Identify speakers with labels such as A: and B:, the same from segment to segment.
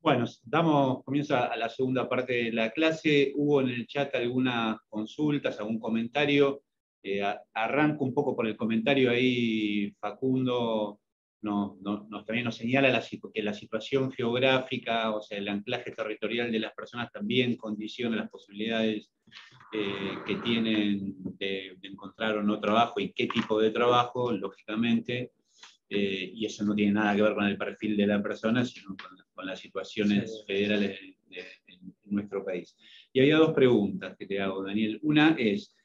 A: Bueno, damos comienzo a la segunda parte de la clase. Hubo en el chat algunas consultas, algún comentario. Arranco un poco por el comentario ahí. Facundo también nos señala que la situación geográfica, o sea, el anclaje territorial de las personas también condiciona las posibilidades que tienen de encontrar o no trabajo y qué tipo de trabajo, lógicamente. Y eso no tiene nada que ver con el perfil de la persona, sino con las situaciones federales en nuestro país. Y había dos preguntas que te hago, Daniel. Una es,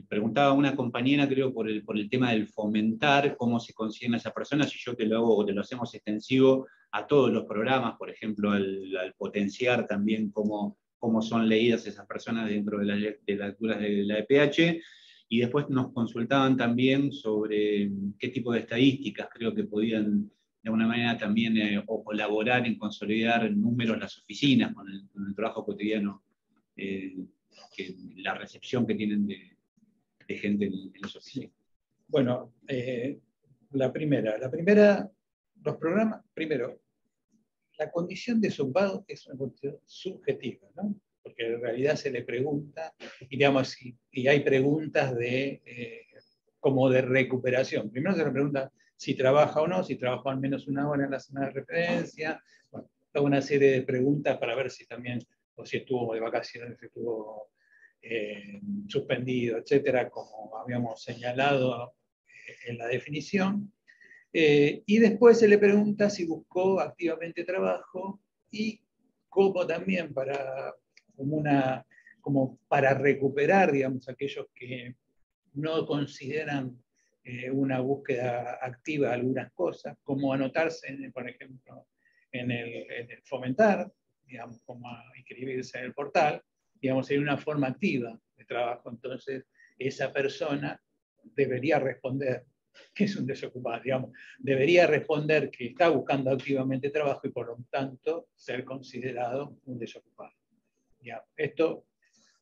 A: preguntaba una compañera, creo, por el tema del fomentar, cómo se consiguen esas personas, y yo te lo hago, o te lo hacemos extensivo a todos los programas, por ejemplo, al potenciar también cómo son leídas esas personas dentro de las lecturas de la EPH. Y después nos consultaban también sobre qué tipo de estadísticas creo que podían de alguna manera también o colaborar en consolidar en números las oficinas con el trabajo cotidiano, la recepción que tienen de gente en las oficinas.
B: Bueno, la primera, los programas, primero, la condición de desocupado es una condición subjetiva, ¿no? Porque en realidad se le pregunta, y, digamos, y hay preguntas como de recuperación. Primero se le pregunta si trabaja o no, si trabaja al menos una hora en la semana de referencia, bueno, toda una serie de preguntas para ver si también, o si estuvo de vacaciones, si estuvo suspendido, etcétera, como habíamos señalado en la definición. Y después se le pregunta si buscó activamente trabajo y cómo también como para recuperar, digamos, aquellos que no consideran una búsqueda activa de algunas cosas, como anotarse, por ejemplo, en el fomentar, digamos, como inscribirse en el portal, digamos, en una forma activa de trabajo. Entonces, esa persona debería responder que es un desocupado, digamos, debería responder que está buscando activamente trabajo y por lo tanto ser considerado un desocupado. Ya, esto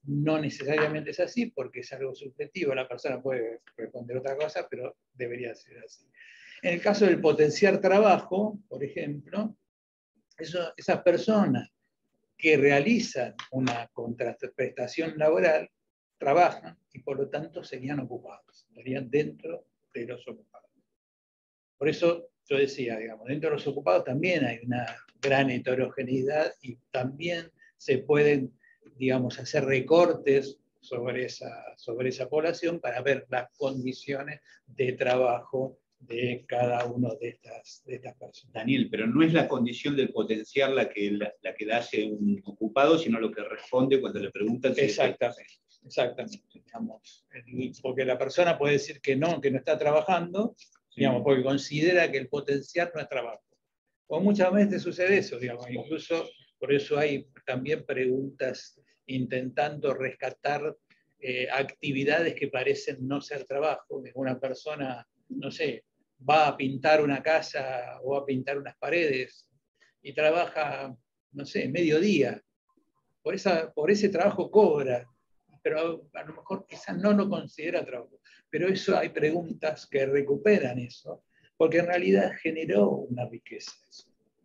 B: no necesariamente es así porque es algo subjetivo, la persona puede responder otra cosa, pero debería ser así. En el caso del potenciar trabajo, por ejemplo, esas personas que realizan una contraprestación laboral trabajan y por lo tanto serían ocupados, estarían dentro de los ocupados. Por eso yo decía, digamos, dentro de los ocupados también hay una gran heterogeneidad y también se pueden, digamos, hacer recortes sobre esa población para ver las condiciones de trabajo de cada uno de estas personas.
A: Daniel, pero no es la condición del potenciar la que hace un ocupado, sino lo que responde cuando le preguntan si
B: Exactamente. Digamos, porque la persona puede decir que no está trabajando, digamos, porque considera que el potenciar no es trabajo. O muchas veces sucede eso, digamos, incluso por eso hay también preguntas intentando rescatar actividades que parecen no ser trabajo. Una persona, no sé, va a pintar una casa o a pintar unas paredes y trabaja, no sé, mediodía. Por ese trabajo cobra, pero a lo mejor quizás no lo considera trabajo. Pero eso hay preguntas que recuperan eso, porque en realidad generó una riqueza.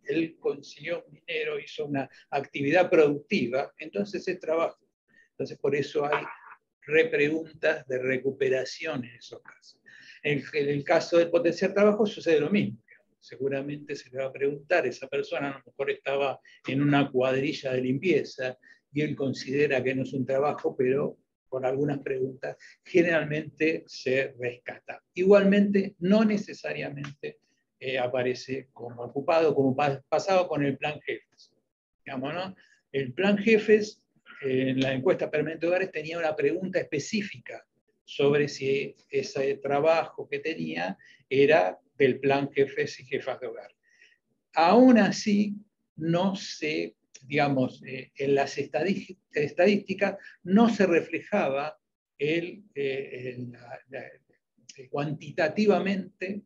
B: Él consiguió un dinero, hizo una actividad productiva, entonces es trabajo. Entonces por eso hay repreguntas de recuperación en esos casos. En el caso del potenciar trabajo sucede lo mismo. Seguramente se le va a preguntar, esa persona a lo mejor estaba en una cuadrilla de limpieza y él considera que no es un trabajo, pero por algunas preguntas generalmente se rescata. Igualmente, no necesariamente aparece como ocupado, como pasado con el plan Jefes. Digamos, ¿no? El plan Jefes, en la encuesta permanente de hogares, tenía una pregunta específica sobre si ese trabajo que tenía era del plan Jefes y Jefas de hogar. Aún así, no se, digamos, en las estadísticas no se reflejaba cuantitativamente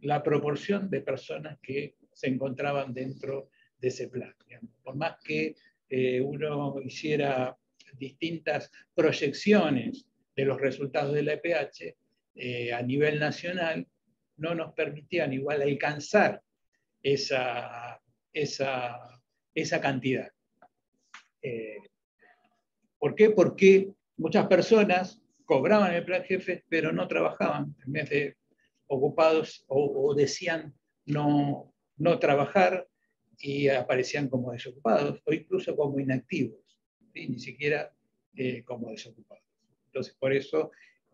B: la proporción de personas que se encontraban dentro de ese plan. Digamos. Por más que uno hiciera distintas proyecciones de los resultados de la EPH a nivel nacional, no nos permitían igual alcanzar esa esa cantidad. ¿Por qué? Porque muchas personas cobraban el plan jefe, pero no trabajaban, en vez de ocupados o decían no trabajar y aparecían como desocupados o incluso como inactivos, ¿sí? Ni siquiera como desocupados. Entonces, por eso,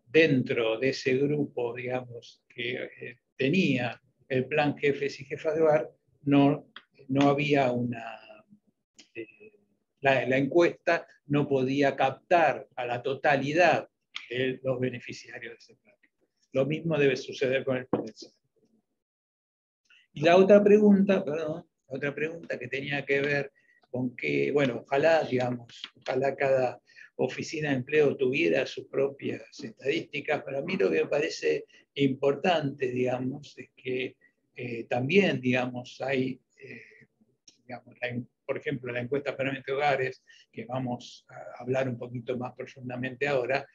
B: dentro de ese grupo, digamos, que tenía el plan jefes y jefas de hogar, no había una... la encuesta no podía captar a la totalidad de los beneficiarios de ese plan. Lo mismo debe suceder con el potencial. Y la otra pregunta, que tenía que ver con que, bueno, ojalá cada oficina de empleo tuviera sus propias estadísticas. Para mí lo que me parece importante, digamos, es que también, digamos, hay, por ejemplo, la encuesta permanente de hogares, que vamos a hablar un poquito más profundamente ahora,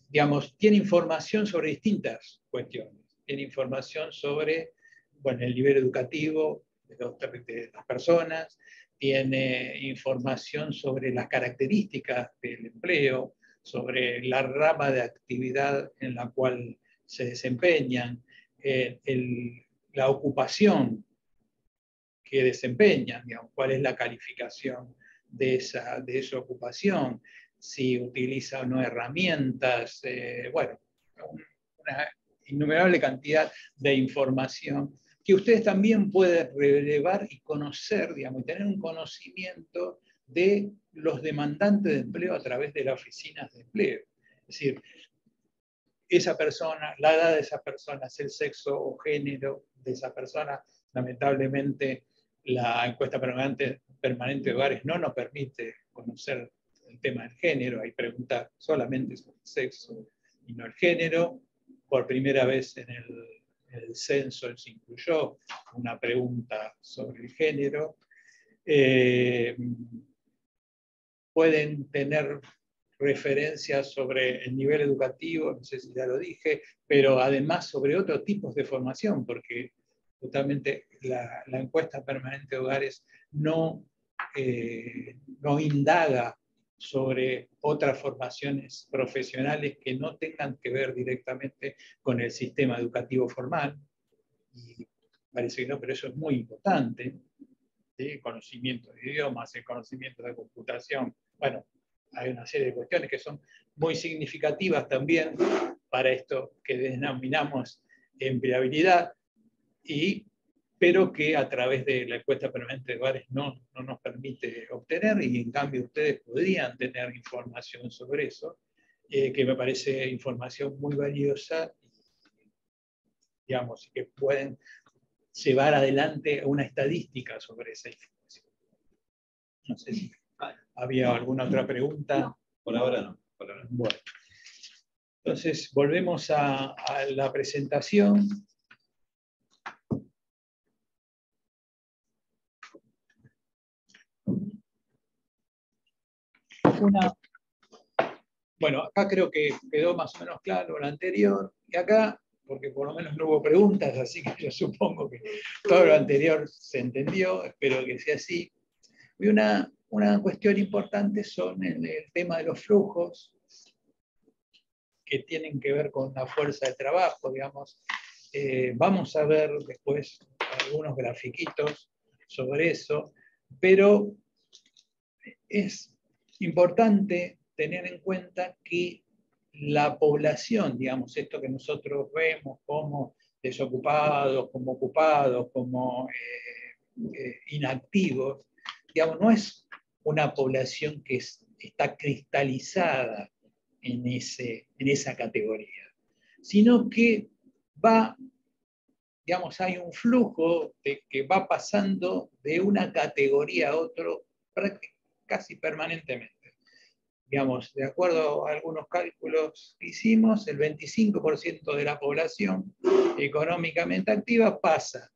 B: digamos, tiene información sobre distintas cuestiones. Tiene información sobre, bueno, el nivel educativo de las personas, tiene información sobre las características del empleo, sobre la rama de actividad en la cual se desempeñan, la ocupación que desempeñan, digamos, cuál es la calificación de esa ocupación, si utiliza o no herramientas, bueno, una innumerable cantidad de información que ustedes también pueden relevar y conocer, digamos, y tener un conocimiento de los demandantes de empleo a través de las oficinas de empleo. Es decir, esa persona, la edad de esa persona, el sexo o género de esa persona. Lamentablemente, la encuesta permanente de hogares no nos permite conocer el tema del género, hay preguntas solamente sobre el sexo y no el género. Por primera vez en el censo se incluyó una pregunta sobre el género. Pueden tener referencias sobre el nivel educativo, no sé si ya lo dije, pero además sobre otros tipos de formación, porque justamente la encuesta permanente de hogares no indaga sobre otras formaciones profesionales que no tengan que ver directamente con el sistema educativo formal. Y parece que no, pero eso es muy importante. ¿Sí? Conocimiento de idiomas, el conocimiento de computación. Bueno, hay una serie de cuestiones que son muy significativas también para esto que denominamos empleabilidad, pero que a través de la encuesta permanente de hogares no nos permite obtener, y en cambio ustedes podrían tener información sobre eso, que me parece información muy valiosa, digamos, y que pueden llevar adelante una estadística sobre esa información. No sé si había alguna otra pregunta.
A: No, por ahora no. Por ahora.
B: Bueno. Entonces, volvemos a la presentación. Bueno, acá creo que quedó más o menos claro lo anterior, y acá, porque por lo menos no hubo preguntas, así que yo supongo que todo lo anterior se entendió, espero que sea así. Y una cuestión importante son el tema de los flujos, que tienen que ver con la fuerza de trabajo, digamos. Vamos a ver después algunos grafiquitos sobre eso, pero es importante tener en cuenta que la población, digamos, esto que nosotros vemos como desocupados, como ocupados, como inactivos, digamos, no es una población que está cristalizada en esa categoría, sino que digamos, hay un flujo que va pasando de una categoría a otra casi permanentemente. Digamos, de acuerdo a algunos cálculos que hicimos, el 25% de la población económicamente activa pasa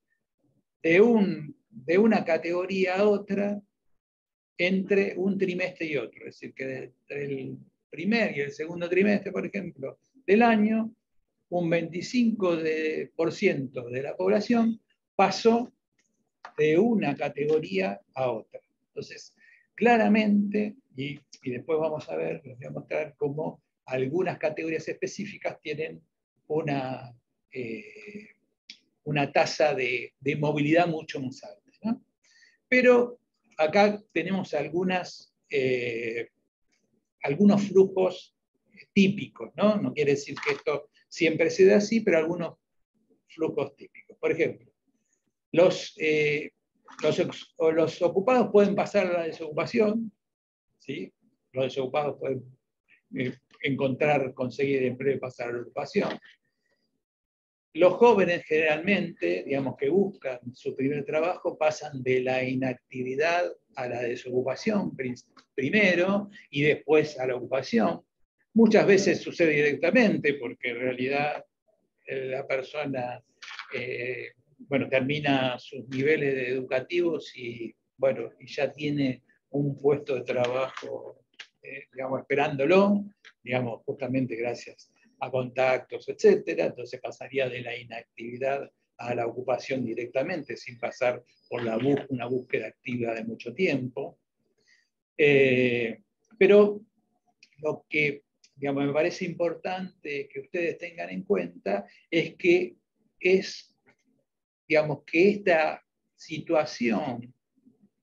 B: de una categoría a otra entre un trimestre y otro. Es decir, que entre el primer y el segundo trimestre, por ejemplo, del año, un 25% de la población pasó de una categoría a otra. Entonces, claramente, y después vamos a ver, les voy a mostrar cómo algunas categorías específicas tienen una tasa de movilidad mucho más alta, ¿no? Pero acá tenemos algunos flujos típicos, ¿no? No quiere decir que esto siempre sea así, pero algunos flujos típicos. Por ejemplo, los ocupados pueden pasar a la desocupación, ¿sí? Los desocupados pueden conseguir empleo y pasar a la ocupación. Los jóvenes generalmente, digamos, que buscan su primer trabajo, pasan de la inactividad a la desocupación primero y después a la ocupación. Muchas veces sucede directamente porque en realidad la persona termina sus niveles educativos y ya tiene un puesto de trabajo digamos, esperándolo, digamos, justamente gracias a contactos, etcétera. Entonces pasaría de la inactividad a la ocupación directamente, sin pasar por una búsqueda activa de mucho tiempo. Pero lo que, digamos, me parece importante que ustedes tengan en cuenta es que digamos, que esta situación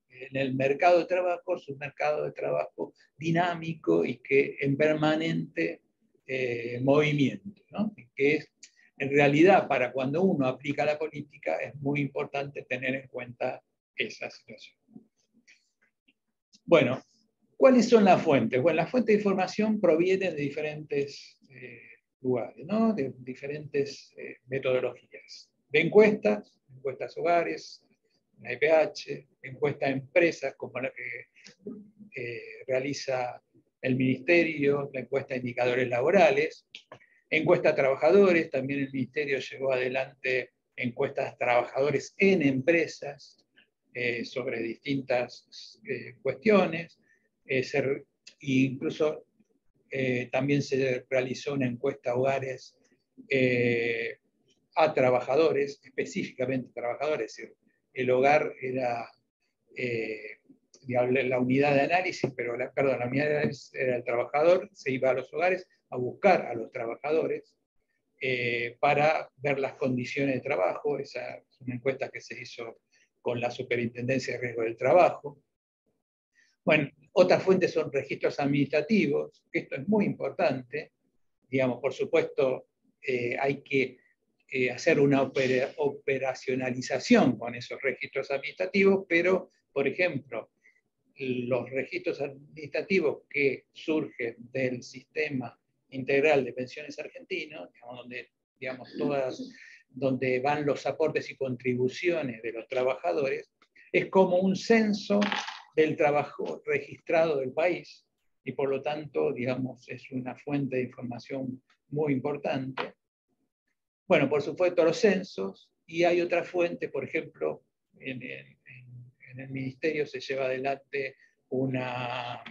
B: en el mercado de trabajo es un mercado de trabajo dinámico y que en permanente movimiento, ¿no? Que es, en realidad, para cuando uno aplica la política, es muy importante tener en cuenta esa situación. Bueno, ¿cuáles son las fuentes? Bueno, las fuentes de información provienen de diferentes lugares, ¿no? De diferentes metodologías. De encuestas hogares, la IPH, encuestas a empresas como la que realiza el Ministerio, la encuesta de indicadores laborales, encuesta a trabajadores, también el Ministerio llevó adelante encuestas a trabajadores en empresas sobre distintas cuestiones, incluso también se realizó una encuesta a hogares a trabajadores, específicamente trabajadores, es decir, el hogar era la unidad de análisis, pero la unidad de análisis era el trabajador, se iba a los hogares a buscar a los trabajadores para ver las condiciones de trabajo. Esa es una encuesta que se hizo con la Superintendencia de Riesgo del Trabajo. Bueno, otras fuentes son registros administrativos, esto es muy importante. Digamos, por supuesto, hay que hacer una operacionalización con esos registros administrativos, pero, por ejemplo, los registros administrativos que surgen del sistema integral de pensiones argentino, digamos, donde van los aportes y contribuciones de los trabajadores, es como un censo del trabajo registrado del país, y por lo tanto, digamos, es una fuente de información muy importante. Bueno, por supuesto, los censos, y hay otra fuente, por ejemplo, en el Ministerio se lleva adelante una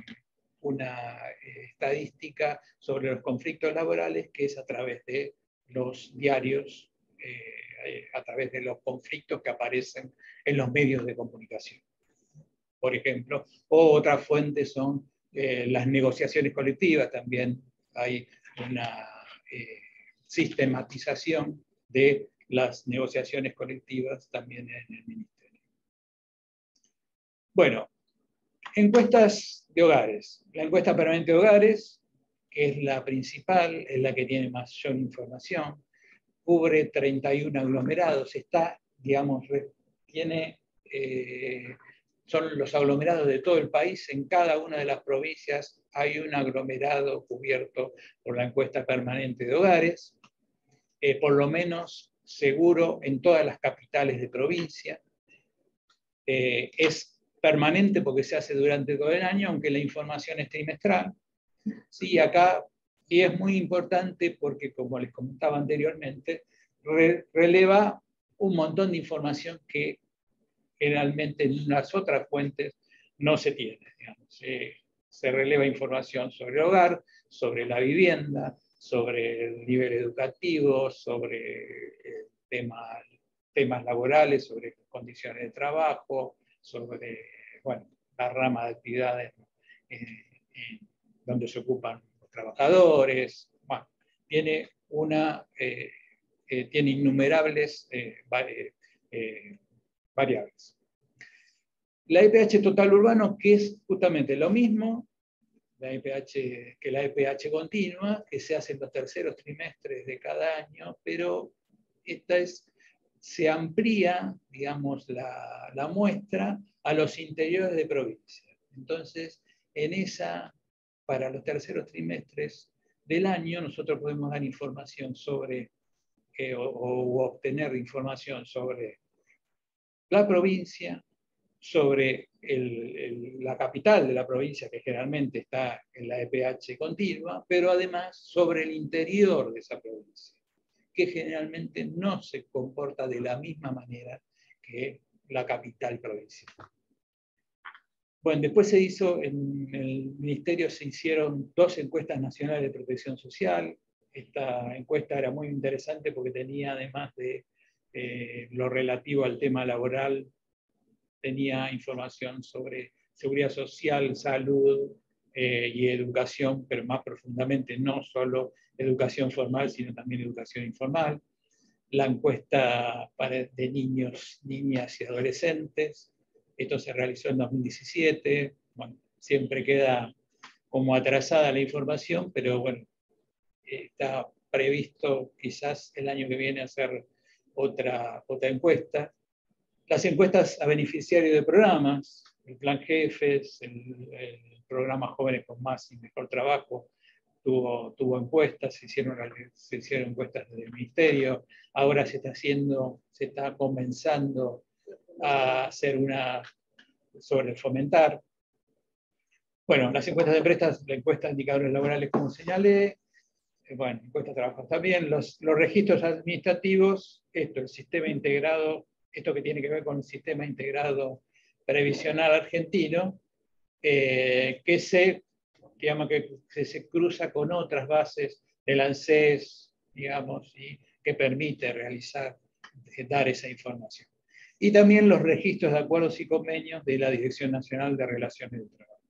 B: estadística sobre los conflictos laborales, que es a través de los diarios, a través de los conflictos que aparecen en los medios de comunicación, por ejemplo. O otra fuente son las negociaciones colectivas. También hay una sistematización de las negociaciones colectivas también en el Ministerio. Bueno, encuestas de hogares. La encuesta permanente de hogares, que es la principal, es la que tiene mayor información, cubre 31 aglomerados, digamos, son los aglomerados de todo el país. En cada una de las provincias hay un aglomerado cubierto por la encuesta permanente de hogares, por lo menos seguro en todas las capitales de provincia. Es permanente porque se hace durante todo el año, aunque la información es trimestral. Sí, acá, y es muy importante porque, como les comentaba anteriormente, releva un montón de información que generalmente en las otras fuentes no se tiene. Digamos. Se releva información sobre el hogar, sobre la vivienda, sobre el nivel educativo, sobre el tema temas laborales, sobre condiciones de trabajo, sobre la rama de actividades donde se ocupan los trabajadores. Bueno, tiene innumerables variables. La EPH total urbano, que es justamente lo mismo que la EPH continua, que se hace en los terceros trimestres de cada año, pero se amplía, digamos, la muestra a los interiores de provincia. Entonces, para los terceros trimestres del año, nosotros podemos dar información sobre, o obtener información sobre la provincia, sobre la capital de la provincia, que generalmente está en la EPH continua, pero además sobre el interior de esa provincia, que generalmente no se comporta de la misma manera que la capital provincial. Bueno, después en el Ministerio se hicieron 2 encuestas nacionales de protección social. Esta encuesta era muy interesante porque tenía, además de lo relativo al tema laboral, tenía información sobre seguridad social, salud y educación, pero más profundamente no solo educación formal, sino también educación informal. La encuesta de niños, niñas y adolescentes, esto se realizó en 2017, bueno, siempre queda como atrasada la información, pero bueno, está previsto quizás el año que viene hacer otra encuesta. Las encuestas a beneficiarios de programas, el Plan Jefes, el programa Jóvenes con Más y Mejor Trabajo, tuvo encuestas, se hicieron encuestas del Ministerio, ahora se está comenzando a hacer una sobre el fomentar. Bueno, las encuestas de empresas, la encuesta de indicadores laborales, como señalé, bueno, encuestas de trabajo también, los registros administrativos, el sistema integrado, esto que tiene que ver con el sistema integrado previsional argentino, que se cruza con otras bases del ANSES, digamos, y que permite dar esa información. Y también los registros de acuerdos y convenios de la Dirección Nacional de Relaciones de Trabajo.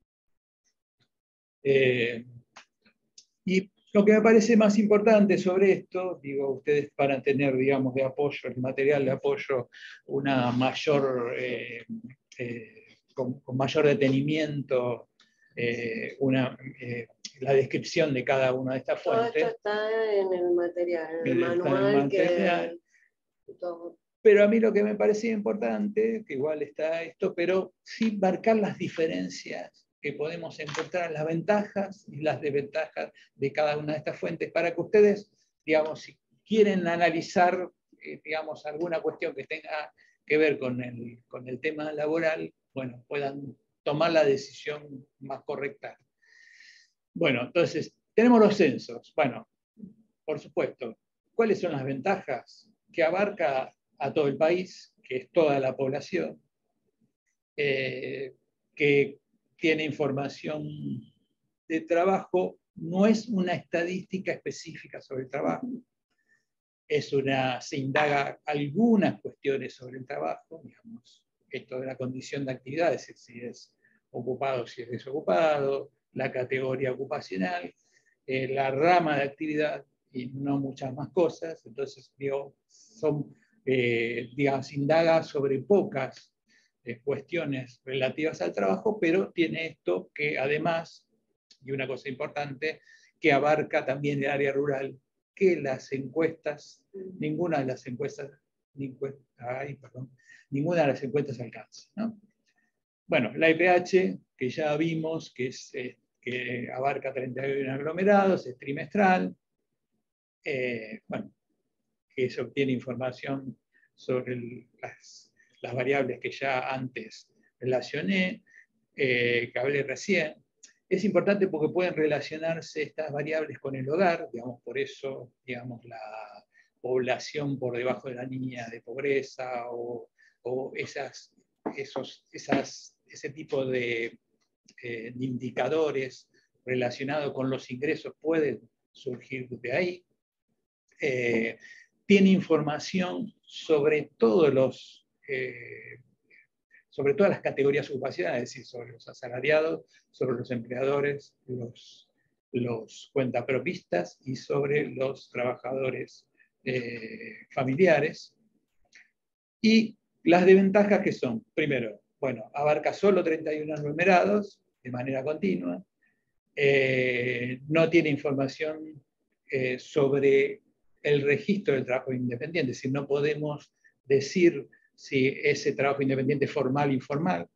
B: Y lo que me parece más importante sobre esto, digo, ustedes van a tener, digamos, de apoyo, el material de apoyo, una mayor, con mayor detenimiento, la descripción de cada una de estas fuentes.
C: Todo esto está en el material, en el manual.
B: Pero a mí lo que me parecía importante, que igual está esto, pero sí marcar las diferencias que podemos encontrar, las ventajas y las desventajas de cada una de estas fuentes, para que ustedes, digamos, si quieren analizar, digamos, alguna cuestión que tenga que ver con el tema laboral, bueno, puedan tomar la decisión más correcta. Bueno, entonces, tenemos los censos. Bueno, por supuesto, ¿cuáles son las ventajas? Que abarca a todo el país, que es toda la población, que tiene información de trabajo, no es una estadística específica sobre el trabajo, se indaga algunas cuestiones sobre el trabajo, digamos, esto de la condición de actividad, es decir, si es ocupado, si es desocupado, la categoría ocupacional, la rama de actividad y no muchas más cosas. Entonces, digamos, indaga sobre pocas cuestiones relativas al trabajo, pero tiene esto que además, y una cosa importante, que abarca también el área rural, que las encuestas, ninguna de las encuestas alcanza, ¿no? Bueno, la IPH, que ya vimos, que abarca 31 aglomerados, es trimestral, bueno, que se obtiene información sobre las variables que ya antes relacioné, que hablé recién. Es importante porque pueden relacionarse estas variables con el hogar, digamos, por eso, digamos, la población por debajo de la línea de pobreza o ese tipo de indicadores relacionados con los ingresos pueden surgir de ahí. tiene información sobre todos sobre todas las categorías ocupacionales, es decir, sobre los asalariados, sobre los empleadores, los cuentapropistas y sobre los trabajadores familiares. Y las desventajas que son, primero, bueno, abarca solo 31 aglomerados de manera continua, no tiene información sobre el registro del trabajo independiente, es decir, no podemos decir si ese trabajo independiente es formal o informal.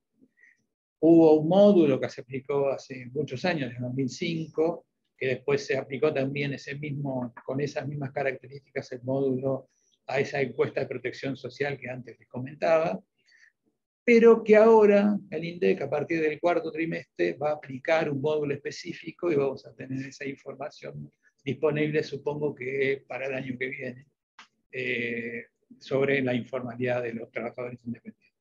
B: Hubo un módulo que se aplicó hace muchos años, en 2005, que después se aplicó también con esas mismas características el módulo a esa encuesta de protección social que antes les comentaba, pero que ahora el INDEC a partir del cuarto trimestre va a aplicar un módulo específico y vamos a tener esa información disponible, supongo que para el año que viene, sobre la informalidad de los trabajadores independientes.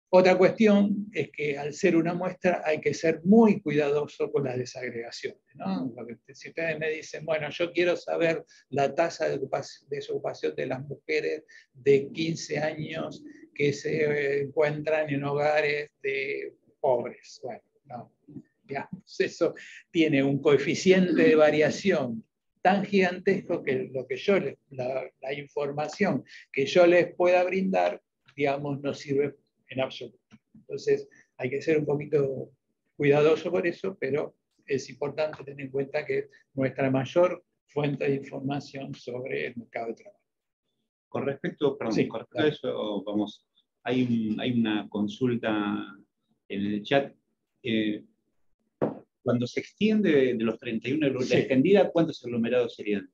B: Otra cuestión es que al ser una muestra hay que ser muy cuidadoso con las desagregaciones, ¿no? Si ustedes me dicen, bueno, yo quiero saber la tasa de desocupación de las mujeres de 15 años que se encuentran en hogares de pobres. Bueno, no, digamos, eso tiene un coeficiente de variación tan gigantesco que la información que yo les pueda brindar, digamos, no sirve en absoluto. Entonces, hay que ser un poquito cuidadoso por eso, pero es importante tener en cuenta que es nuestra mayor fuente de información sobre el mercado de trabajo.
A: Con respecto, perdón, con respecto a eso, vamos, hay una consulta en el chat. Cuando se extiende de los 31, la extendida, ¿cuántos aglomerados serían?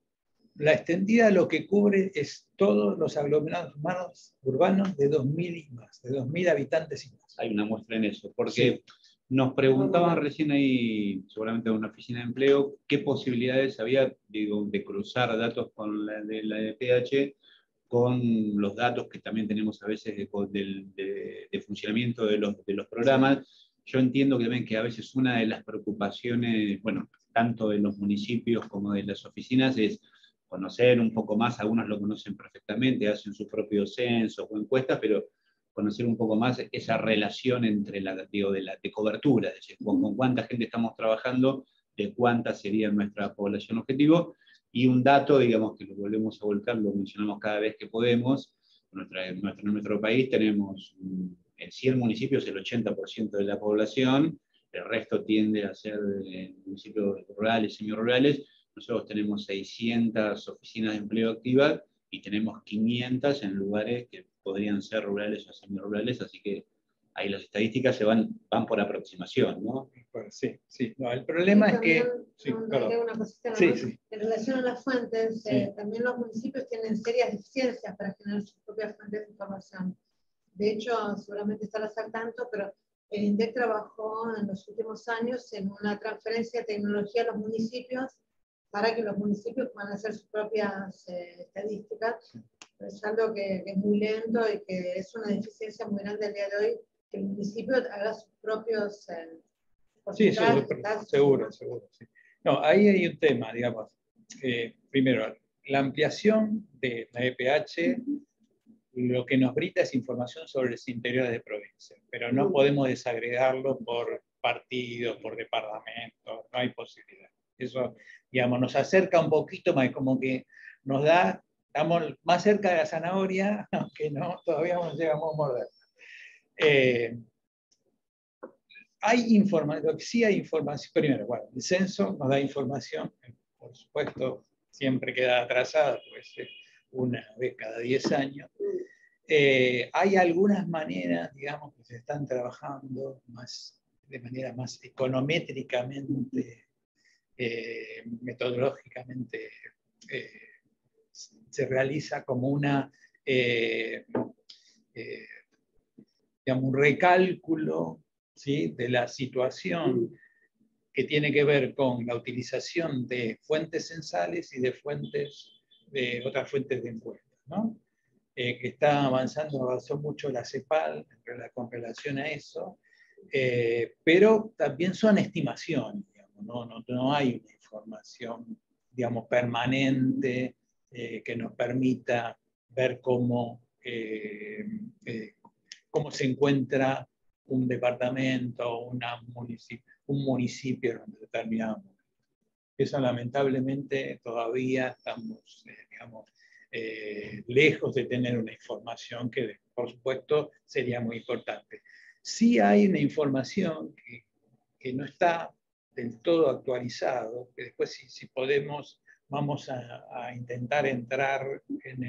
B: La extendida lo que cubre es todos los aglomerados urbanos de 2.000 y más, de 2.000 habitantes y más.
A: Hay una muestra en eso, porque nos preguntaban recién ahí, seguramente en una oficina de empleo, qué posibilidades había, digo, de cruzar datos con la de la EPH con los datos que también tenemos a veces de funcionamiento de los programas. Yo entiendo que también que a veces una de las preocupaciones, bueno, tanto de los municipios como de las oficinas, es conocer un poco más. Algunos lo conocen perfectamente, hacen sus propios censos o encuestas, pero conocer un poco más esa relación entre de cobertura, es decir, con cuánta gente estamos trabajando, de cuánta sería nuestra población objetivo, y un dato, digamos, que lo volvemos a volcar, lo mencionamos cada vez que podemos. En nuestro país tenemos en 100 municipios el 80% de la población, el resto tiende a ser municipios rurales, semi-rurales. Nosotros tenemos 600 oficinas de empleo activas y tenemos 500 en lugares que podrían ser rurales o semi-rurales, así que ahí las estadísticas van por aproximación, ¿no?
B: Sí, sí. No, el problema es que...
C: Una cosita en relación a las fuentes, también los municipios tienen serias deficiencias para generar sus propias fuentes de información. De hecho, seguramente estarás al tanto, pero el INDEC trabajó en los últimos años en una transferencia de tecnología a los municipios para que los municipios puedan hacer sus propias estadísticas. Es algo que es muy lento y que es una deficiencia muy grande al día de hoy, que el municipio haga sus propios
B: sí, seguro. Sí. No, ahí hay un tema, digamos. Primero, la ampliación de la EPH, lo que nos brinda es información sobre los interiores de provincia, pero no podemos desagregarlo por partidos, por departamentos, no hay posibilidad. Eso, digamos, nos acerca un poquito más, como que nos da, estamos más cerca de la zanahoria, aunque no, todavía no llegamos a morderla. Hay información, sí hay información. Primero, bueno, el censo nos da información, por supuesto, siempre queda atrasada, pues una vez cada 10 años. Hay algunas maneras, digamos, que se están trabajando de manera más econométricamente, metodológicamente, se realiza como digamos, un recálculo, ¿sí?, de la situación que tiene que ver con la utilización de fuentes censales y de otras fuentes de encuestas, ¿no? Que avanzó mucho la CEPAL con relación a eso, pero también son estimaciones, digamos, no hay una información, digamos, permanente que nos permita ver cómo se encuentra un departamento, un municipio en un determinado momento. Eso lamentablemente todavía estamos, digamos, lejos de tener una información que, por supuesto, sería muy importante. Sí hay una información que no está del todo actualizado, que después si podemos, vamos a intentar entrar en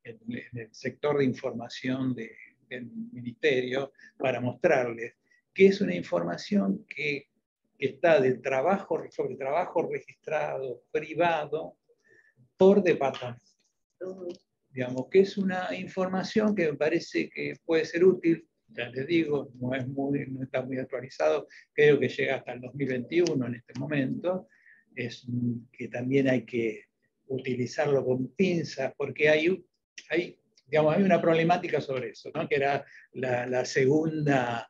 B: el sector de información del Ministerio para mostrarles que es una información que está sobre trabajo registrado privado por departamento. Digamos que es una información que me parece que puede ser útil. Ya les digo, no está muy actualizado, creo que llega hasta el 2021 en este momento, es que también hay que utilizarlo con pinzas, porque hay una problemática sobre eso, ¿no? Que era la segunda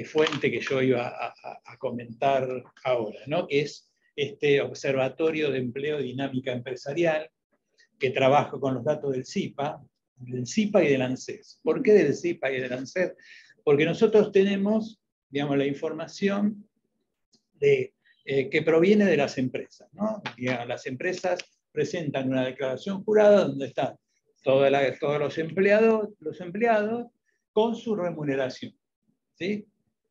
B: fuente que yo iba a comentar ahora, ¿no? Que es este Observatorio de Empleo y Dinámica Empresarial, que trabaja con los datos del CIPA y del ANSES. ¿Por qué del CIPA y del ANSES? Porque nosotros tenemos, digamos, la información que proviene de las empresas, ¿no? Digamos, las empresas presentan una declaración jurada donde están todos los empleados con su remuneración, ¿sí?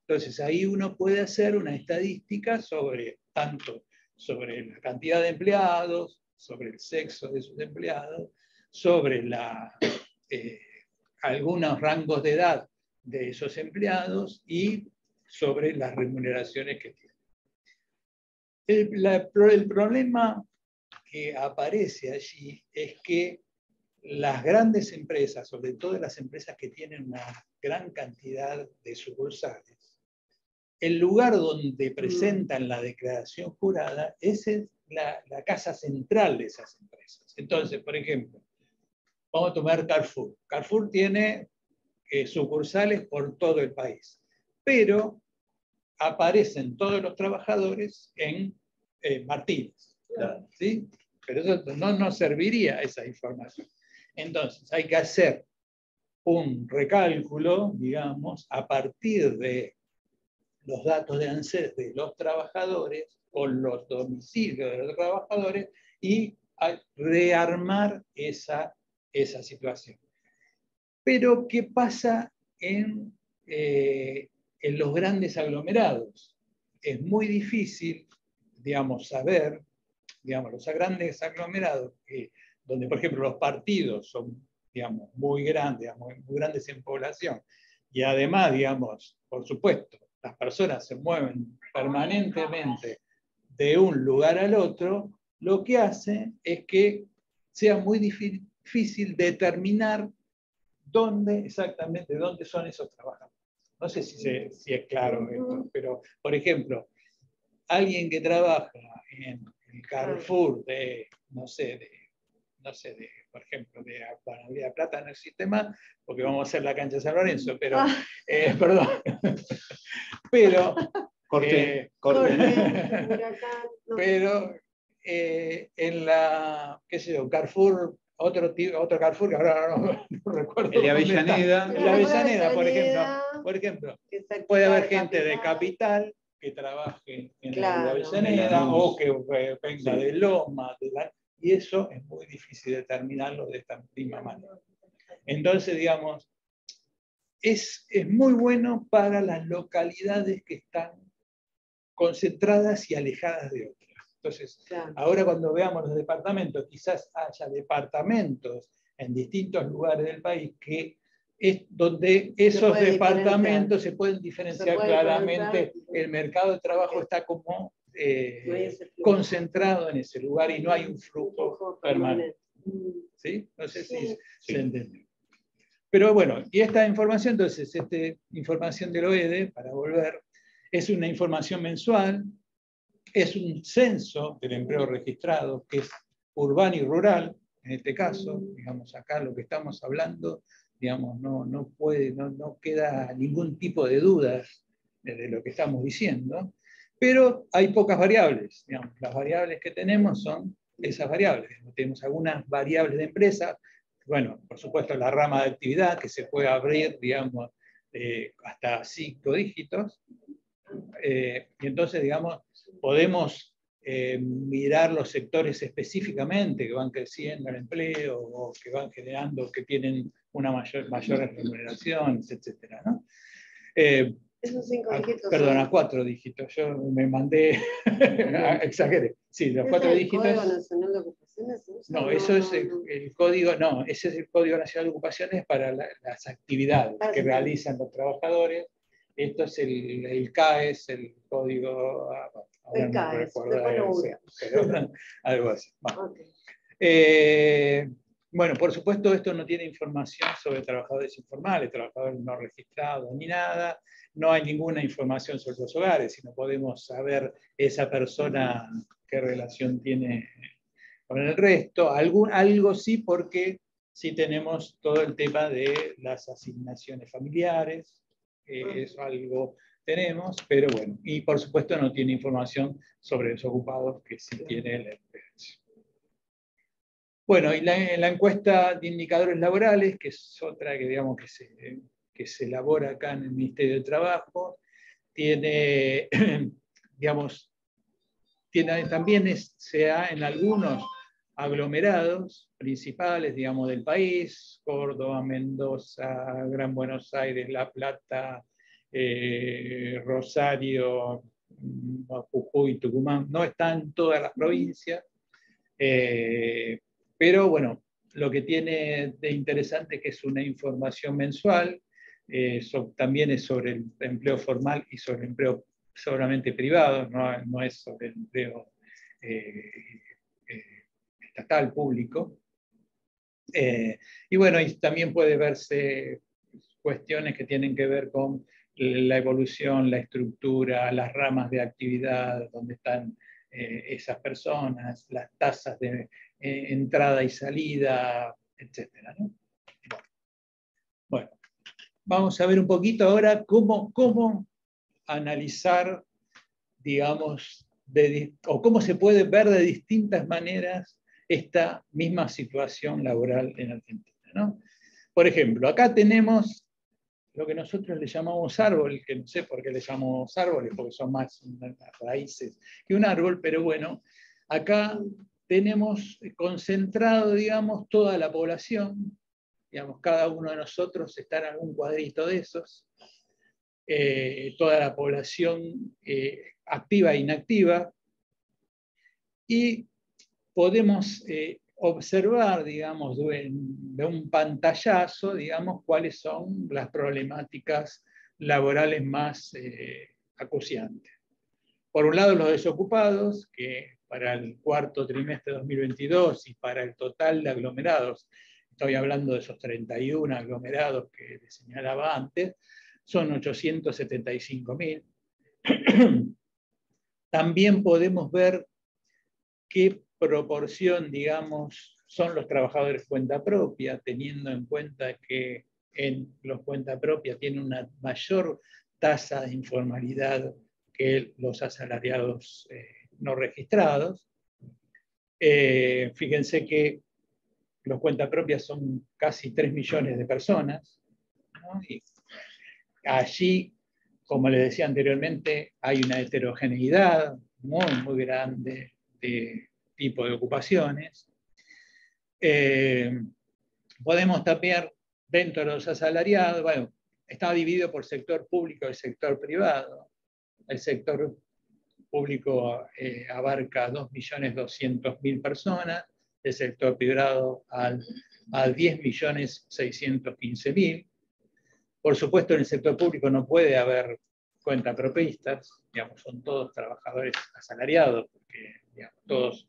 B: Entonces ahí uno puede hacer una estadística tanto sobre la cantidad de empleados, sobre el sexo de sus empleados, sobre algunos rangos de edad de esos empleados y sobre las remuneraciones que tienen. El problema que aparece allí es que las grandes empresas, sobre todo las empresas que tienen una gran cantidad de sucursales, el lugar donde presentan la declaración jurada es la casa central de esas empresas. Entonces, por ejemplo, vamos a tomar Carrefour. Carrefour tiene sucursales por todo el país, pero aparecen todos los trabajadores en Martínez, ¿sí? Pero eso no nos serviría esa información. Entonces, hay que hacer un recálculo, digamos, a partir de los datos de ANSES de los trabajadores, con los domicilios de los trabajadores, y rearmar esa situación. Pero, ¿qué pasa en los grandes aglomerados? Es muy difícil, digamos, saber, digamos, los grandes aglomerados, donde, por ejemplo, los partidos son, digamos, muy grandes en población, y además, digamos, por supuesto, las personas se mueven permanentemente de un lugar al otro, lo que hace es que sea muy difícil determinar exactamente dónde son esos trabajadores. No sé si es claro esto, pero, por ejemplo, alguien que trabaja en el Carrefour por ejemplo, de Vida Plata en el sistema, porque vamos a hacer la cancha de San Lorenzo, pero, perdón, pero, pero en la, qué sé yo, Carrefour, otro Carrefour que ahora no recuerdo.
A: El de Avellaneda.
B: El de Avellaneda, por ejemplo, puede haber gente de Capital que trabaje en el de Avellaneda, o que venga de Loma, y eso es muy difícil determinarlo de esta misma manera. Entonces, digamos, es muy bueno para las localidades que están concentradas y alejadas de otras. Entonces, ahora cuando veamos los departamentos, quizás haya departamentos en distintos lugares del país que es donde esos departamentos se pueden diferenciar claramente. El mercado de trabajo está como concentrado en ese lugar y no hay un flujo permanente. ¿Sí? No sé si se entendió. Pero bueno, y esta información, entonces, información del OEDE, para volver, es una información mensual, es un censo del empleo registrado, que es urbano y rural, en este caso, digamos, acá lo que estamos hablando, digamos, no queda ningún tipo de dudas de lo que estamos diciendo, pero hay pocas variables. Digamos, las variables que tenemos son esas variables. Tenemos algunas variables de empresa, bueno, por supuesto la rama de actividad que se puede abrir, digamos, hasta 5 dígitos, y entonces, digamos, podemos mirar los sectores específicamente que van creciendo el empleo o que van generando, que tienen una mayor remuneración, etc., ¿no?
C: Esos 5 dígitos.
B: Perdón, a 4 dígitos. Yo me mandé, exageré. Sí, los 4 dígitos. ¿Es el Código Nacional de Ocupaciones? No, eso es el código, no, ese es el Código Nacional de Ocupaciones para las actividades que realizan los trabajadores. Esto es el CAES, el código.
C: El CAES,
B: pero, algo así. Bueno.
C: Okay.
B: Bueno, por supuesto, esto no tiene información sobre trabajadores informales, trabajadores no registrados ni nada. No hay ninguna información sobre los hogares, sino podemos saber esa persona qué relación tiene con el resto. Algo sí, porque sí tenemos todo el tema de las asignaciones familiares. Eso algo tenemos, pero bueno. Y por supuesto no tiene información sobre los ocupados, que sí tiene la empresa. Bueno, y la encuesta de indicadores laborales, que es otra que, digamos, que se elabora acá en el Ministerio de Trabajo, tiene, digamos, también se da en algunos aglomerados principales, digamos, del país: Córdoba, Mendoza, Gran Buenos Aires, La Plata, Rosario, Jujuy, Tucumán. No están todas las provincias. Pero bueno, lo que tiene de interesante es que es una información mensual, también es sobre el empleo formal y sobre el empleo solamente privado, no es sobre el empleo estatal, público. Y bueno, y también puede verse cuestiones que tienen que ver con la evolución, la estructura, las ramas de actividad, donde están esas personas, las tasas de entrada y salida, etc., ¿no? Bueno, vamos a ver un poquito ahora cómo analizar, digamos, o cómo se puede ver de distintas maneras esta misma situación laboral en Argentina, ¿no? Por ejemplo, acá tenemos lo que nosotros le llamamos árbol, que no sé por qué le llamamos árboles, porque son más raíces que un árbol, pero bueno, acá tenemos concentrado, digamos, toda la población, digamos, cada uno de nosotros está en algún cuadrito de esos, toda la población activa e inactiva, y podemos observar, digamos, de un pantallazo, digamos, cuáles son las problemáticas laborales más acuciantes. Por un lado, los desocupados, que para el cuarto trimestre de 2022 y para el total de aglomerados, estoy hablando de esos 31 aglomerados que les señalaba antes, son 875.000. También podemos ver qué proporción, digamos, son los trabajadores cuenta propia, teniendo en cuenta que en los cuenta propia tienen una mayor tasa de informalidad que los asalariados no registrados. Fíjense que los cuenta propias son casi 3 millones de personas, ¿no? Y allí, como les decía anteriormente, hay una heterogeneidad muy grande de tipo de ocupaciones. Podemos tapear dentro de los asalariados, bueno, está dividido por sector público y sector privado. El sector público abarca 2.200.000 personas, el sector privado a 10.615.000. Por supuesto, en el sector público no puede haber cuentapropistas, digamos, son todos trabajadores asalariados, porque digamos, todos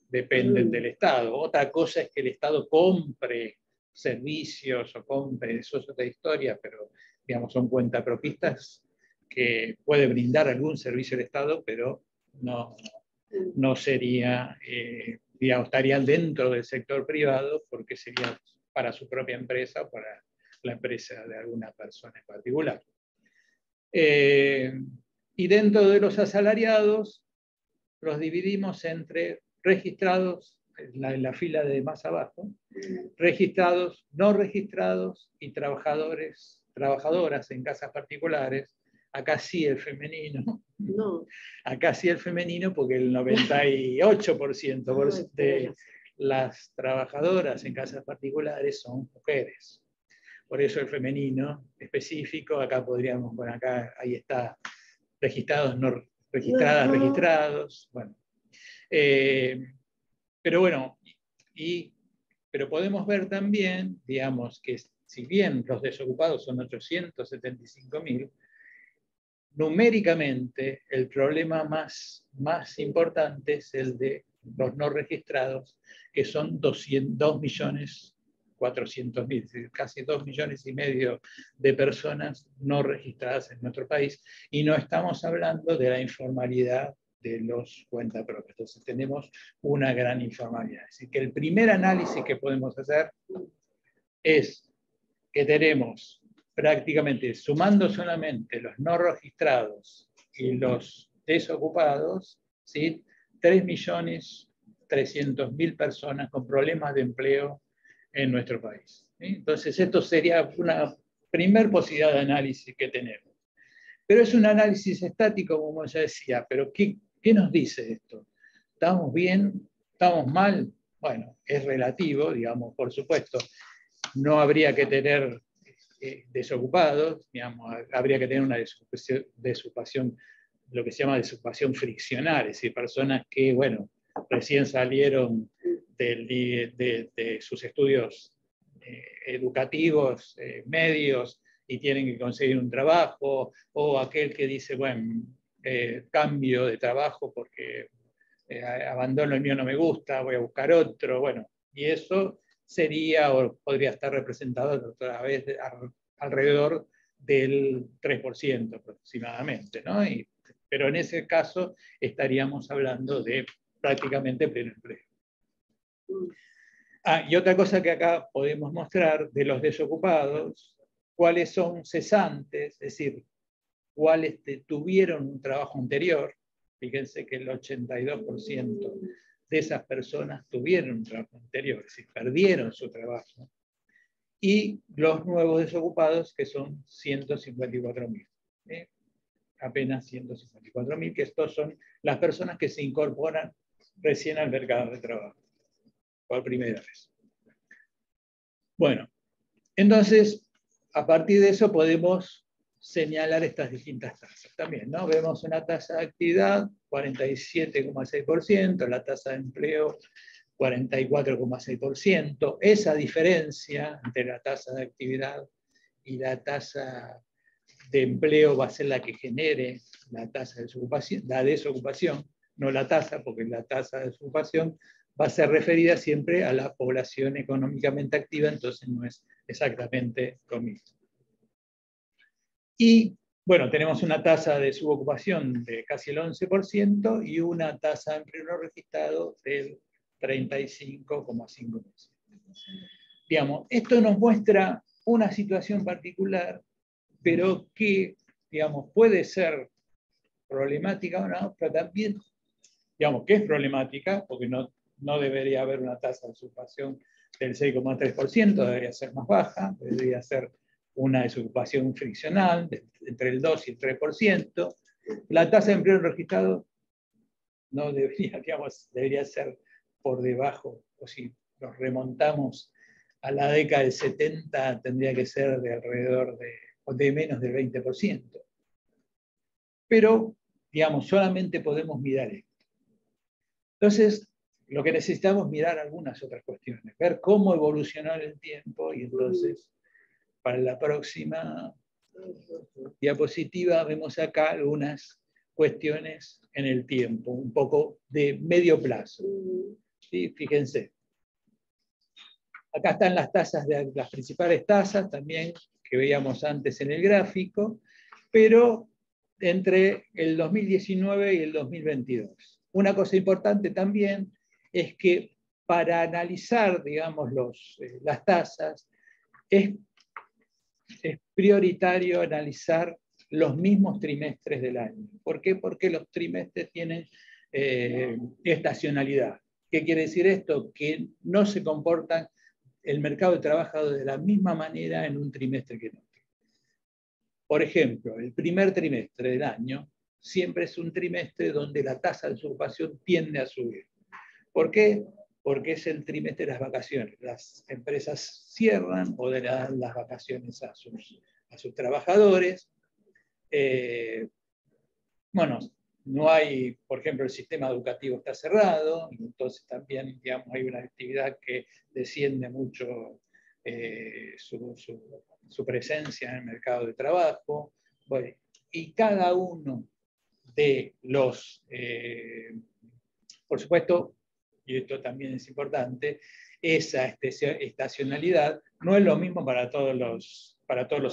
B: dependen del Estado. Otra cosa es que el Estado compre servicios o compre, eso es otra historia, pero digamos, son cuentapropistas que puede brindar algún servicio del Estado, pero no sería, digamos, estarían dentro del sector privado porque sería para su propia empresa o para la empresa de alguna persona en particular. Y dentro de los asalariados los dividimos entre registrados, en la fila de más abajo, registrados, no registrados y trabajadores, trabajadoras en casas particulares. Acá sí el femenino.
D: No.
B: Acá sí el femenino porque el 98% de las trabajadoras en casas particulares son mujeres. Por eso el femenino específico, acá podríamos, bueno, acá ahí está, registrados, no registradas, registrados. Bueno. Pero bueno, pero podemos ver también, digamos, que si bien los desocupados son 875.000, numéricamente el problema más importante es el de los no registrados, que son 2.400.000, es decir, casi 2,5 millones de personas no registradas en nuestro país, y no estamos hablando de la informalidad de los cuentapropios. Entonces tenemos una gran informalidad. Así que el primer análisis que podemos hacer es que tenemos prácticamente, sumando solamente los no registrados y los desocupados, ¿sí? 3.300.000 personas con problemas de empleo en nuestro país, ¿sí? Entonces esto sería una primer posibilidad de análisis que tenemos. Pero es un análisis estático, como ya decía, pero ¿qué nos dice esto? ¿Estamos bien? ¿Estamos mal? Bueno, es relativo, digamos, por supuesto. No habría que tener desocupados, digamos, habría que tener una desocupación, lo que se llama desocupación friccional, es decir, personas que, bueno, recién salieron de sus estudios educativos, medios, y tienen que conseguir un trabajo, o aquel que dice, bueno, cambio de trabajo porque abandono el mío, no me gusta, voy a buscar otro, bueno, y eso sería o podría estar representado otra vez alrededor del 3% aproximadamente, ¿no? Pero en ese caso estaríamos hablando de prácticamente pleno empleo. Y otra cosa que acá podemos mostrar de los desocupados, cuáles son cesantes, es decir, cuáles tuvieron un trabajo anterior. Fíjense que el 82% de esas personas tuvieron un trabajo anterior, es decir, perdieron su trabajo. Y los nuevos desocupados, que son 154.000. Apenas 154.000, que estos son las personas que se incorporan recién al mercado de trabajo, por primera vez. Bueno, entonces, a partir de eso podemos señalar estas distintas tasas también, ¿no? Vemos una tasa de actividad, 47,6%, la tasa de empleo, 44,6%. Esa diferencia entre la tasa de actividad y la tasa de empleo va a ser la que genere la tasa de desocupación, no la tasa, porque la tasa de desocupación va a ser referida siempre a la población económicamente activa, entonces no es exactamente lo mismo. Y bueno, tenemos una tasa de subocupación de casi el 11% y una tasa de empleo no registrado del 35,5%. Digamos, esto nos muestra una situación particular, pero que, digamos, puede ser problemática o no, pero también, digamos, que es problemática, porque no debería haber una tasa de desocupación del 6,3%, debería ser más baja, debería ser una desocupación friccional entre el 2 y el 3%. La tasa de empleo registrado no debería, digamos, debería ser por debajo, o si nos remontamos a la década del 70, tendría que ser de alrededor de menos del 20%. Pero, digamos, solamente podemos mirar esto. Entonces, lo que necesitamos es mirar algunas otras cuestiones, ver cómo evolucionó el tiempo, y entonces, para la próxima diapositiva, vemos acá algunas cuestiones en el tiempo, un poco de medio plazo. ¿Sí? Fíjense. Acá están las tasas, las principales tasas también que veíamos antes en el gráfico, pero entre el 2019 y el 2022. Una cosa importante también es que para analizar, digamos, las tasas, es prioritario analizar los mismos trimestres del año. ¿Por qué? Porque los trimestres tienen estacionalidad. ¿Qué quiere decir esto? Que no se comportan el mercado de trabajo de la misma manera en un trimestre que en otro. Por ejemplo, el primer trimestre del año siempre es un trimestre donde la tasa de desocupación tiende a subir. ¿Por qué? Porque es el trimestre de las vacaciones. Las empresas cierran o le dan las vacaciones a sus trabajadores. Bueno, no hay, por ejemplo, el sistema educativo está cerrado, entonces también, digamos, hay una actividad que desciende mucho su presencia en el mercado de trabajo. Bueno, y cada uno de los, por supuesto, y esto también es importante, esa estacionalidad no es lo mismo para todos los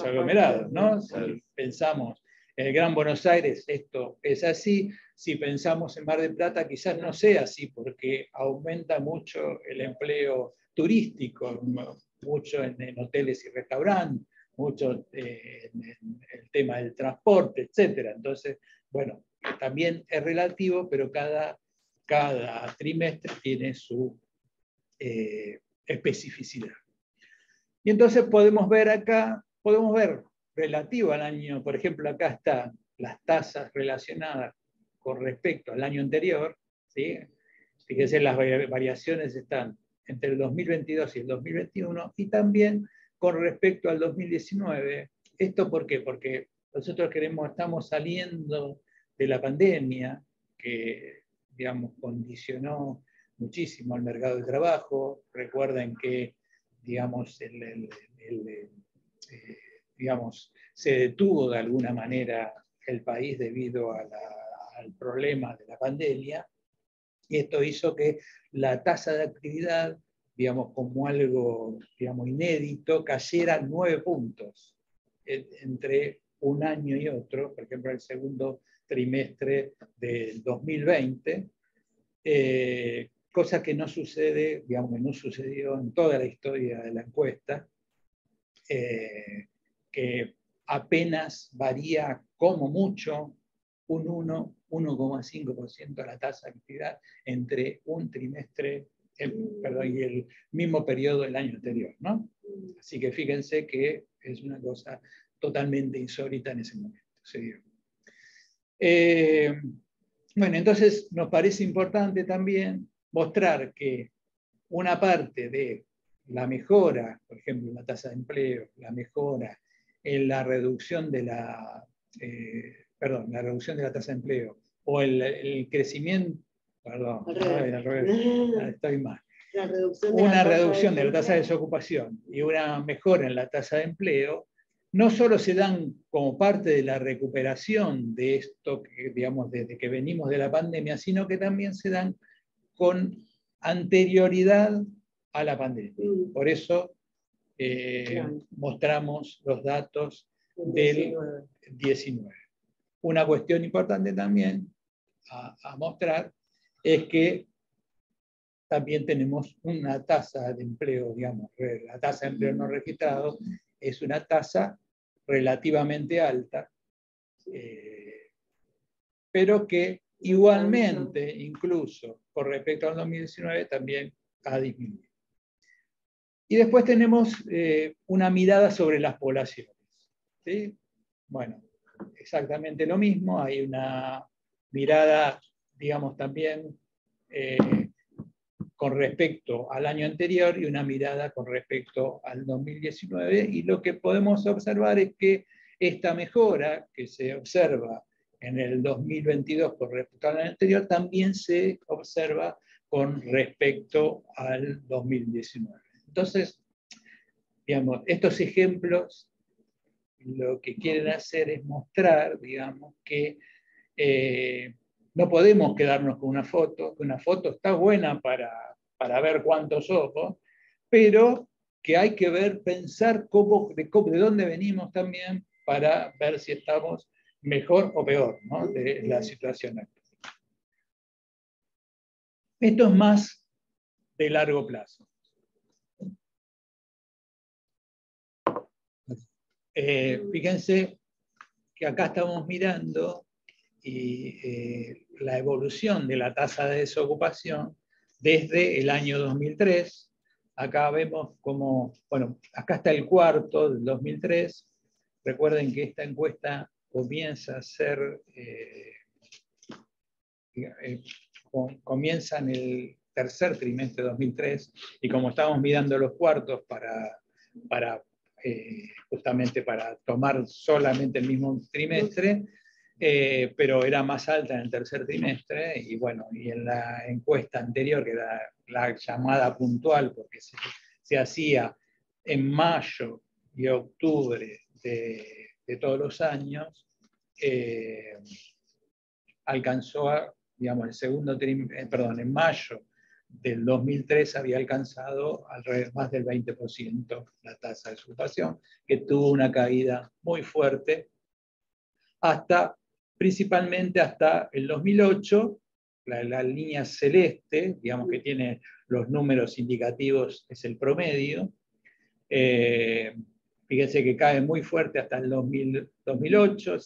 B: aglomerados, ¿no? Si pensamos en el Gran Buenos Aires, esto es así. Si pensamos en Mar del Plata, quizás no sea así, porque aumenta mucho el empleo turístico, mucho en hoteles y restaurantes, mucho en el tema del transporte, etc. Entonces, bueno, también es relativo, pero cada trimestre tiene su especificidad. Y entonces podemos ver relativo al año, por ejemplo, acá están las tasas relacionadas con respecto al año anterior, ¿sí? Fíjense, las variaciones están entre el 2022 y el 2021, y también con respecto al 2019. ¿Esto por qué? Porque nosotros estamos saliendo de la pandemia, que, digamos, condicionó muchísimo al mercado de trabajo. Recuerden que, digamos, digamos, se detuvo de alguna manera el país debido al problema de la pandemia, y esto hizo que la tasa de actividad, digamos, como algo, digamos, inédito, cayera 9 puntos entre un año y otro. Por ejemplo, el segundo trimestre del 2020, cosa que no sucede, digamos, no sucedió en toda la historia de la encuesta, que apenas varía como mucho un 1,5% la tasa de actividad entre un trimestre y el mismo periodo del año anterior, ¿no? Así que fíjense que es una cosa totalmente insólita en ese momento. ¿Sí? Bueno, entonces nos parece importante también mostrar que una parte de la mejora, por ejemplo, en la tasa de empleo, la mejora en la reducción de la reducción de la tasa de empleo, o el crecimiento, perdón, estoy mal. Una reducción de la tasa de desocupación y una mejora en la tasa de empleo, no solo se dan como parte de la recuperación de esto, que, digamos, desde que venimos de la pandemia, sino que también se dan con anterioridad a la pandemia. Por eso mostramos los datos del 19. Una cuestión importante también a mostrar es que también tenemos una tasa de empleo, digamos, la tasa de empleo no registrado es una tasa relativamente alta, pero que igualmente, incluso con respecto al 2019, también ha disminuido. Y después tenemos una mirada sobre las poblaciones, ¿sí? Bueno, exactamente lo mismo, hay una mirada, digamos, también con respecto al año anterior y una mirada con respecto al 2019, y lo que podemos observar es que esta mejora que se observa en el 2022 con respecto al año anterior también se observa con respecto al 2019. Entonces, digamos, estos ejemplos lo que quieren hacer es mostrar, digamos, que no podemos quedarnos con una foto, que una foto está buena para ver cuántos ojos, pero que hay que pensar de dónde venimos también para ver si estamos mejor o peor, ¿no?, de la situación actual. Esto es más de largo plazo. Fíjense que acá estamos mirando la evolución de la tasa de desocupación desde el año 2003. Acá vemos como, bueno, acá está el cuarto del 2003. Recuerden que esta encuesta comienza a ser, comienza en el tercer trimestre de 2003, y como estábamos mirando los cuartos justamente para tomar solamente el mismo trimestre, pero era más alta en el tercer trimestre, y bueno, y en la encuesta anterior, que era la llamada puntual, porque se hacía en mayo y octubre de todos los años, alcanzó, digamos, el segundo trimestre, perdón, en mayo del 2003 había alcanzado alrededor más del 20% la tasa de desocupación, que tuvo una caída muy fuerte principalmente hasta el 2008, la línea celeste, digamos que tiene los números indicativos, es el promedio. Fíjense que cae muy fuerte hasta el 2008,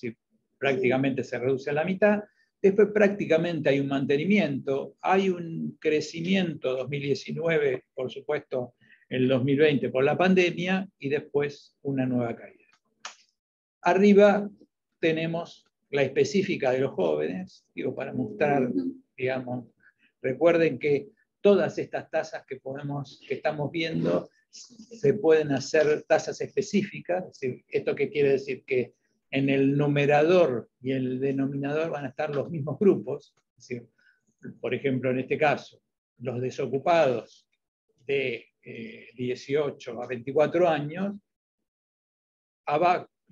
B: prácticamente se reduce a la mitad. Después prácticamente hay un mantenimiento, hay un crecimiento 2019, por supuesto, el 2020 por la pandemia, y después una nueva caída. Arriba tenemos la específica de los jóvenes, digo, para mostrar, digamos, recuerden que todas estas tasas que estamos viendo se pueden hacer tasas específicas. Es decir, ¿esto qué quiere decir? Que en el numerador y el denominador van a estar los mismos grupos. Es decir, por ejemplo, en este caso, los desocupados de 18 a 24 años,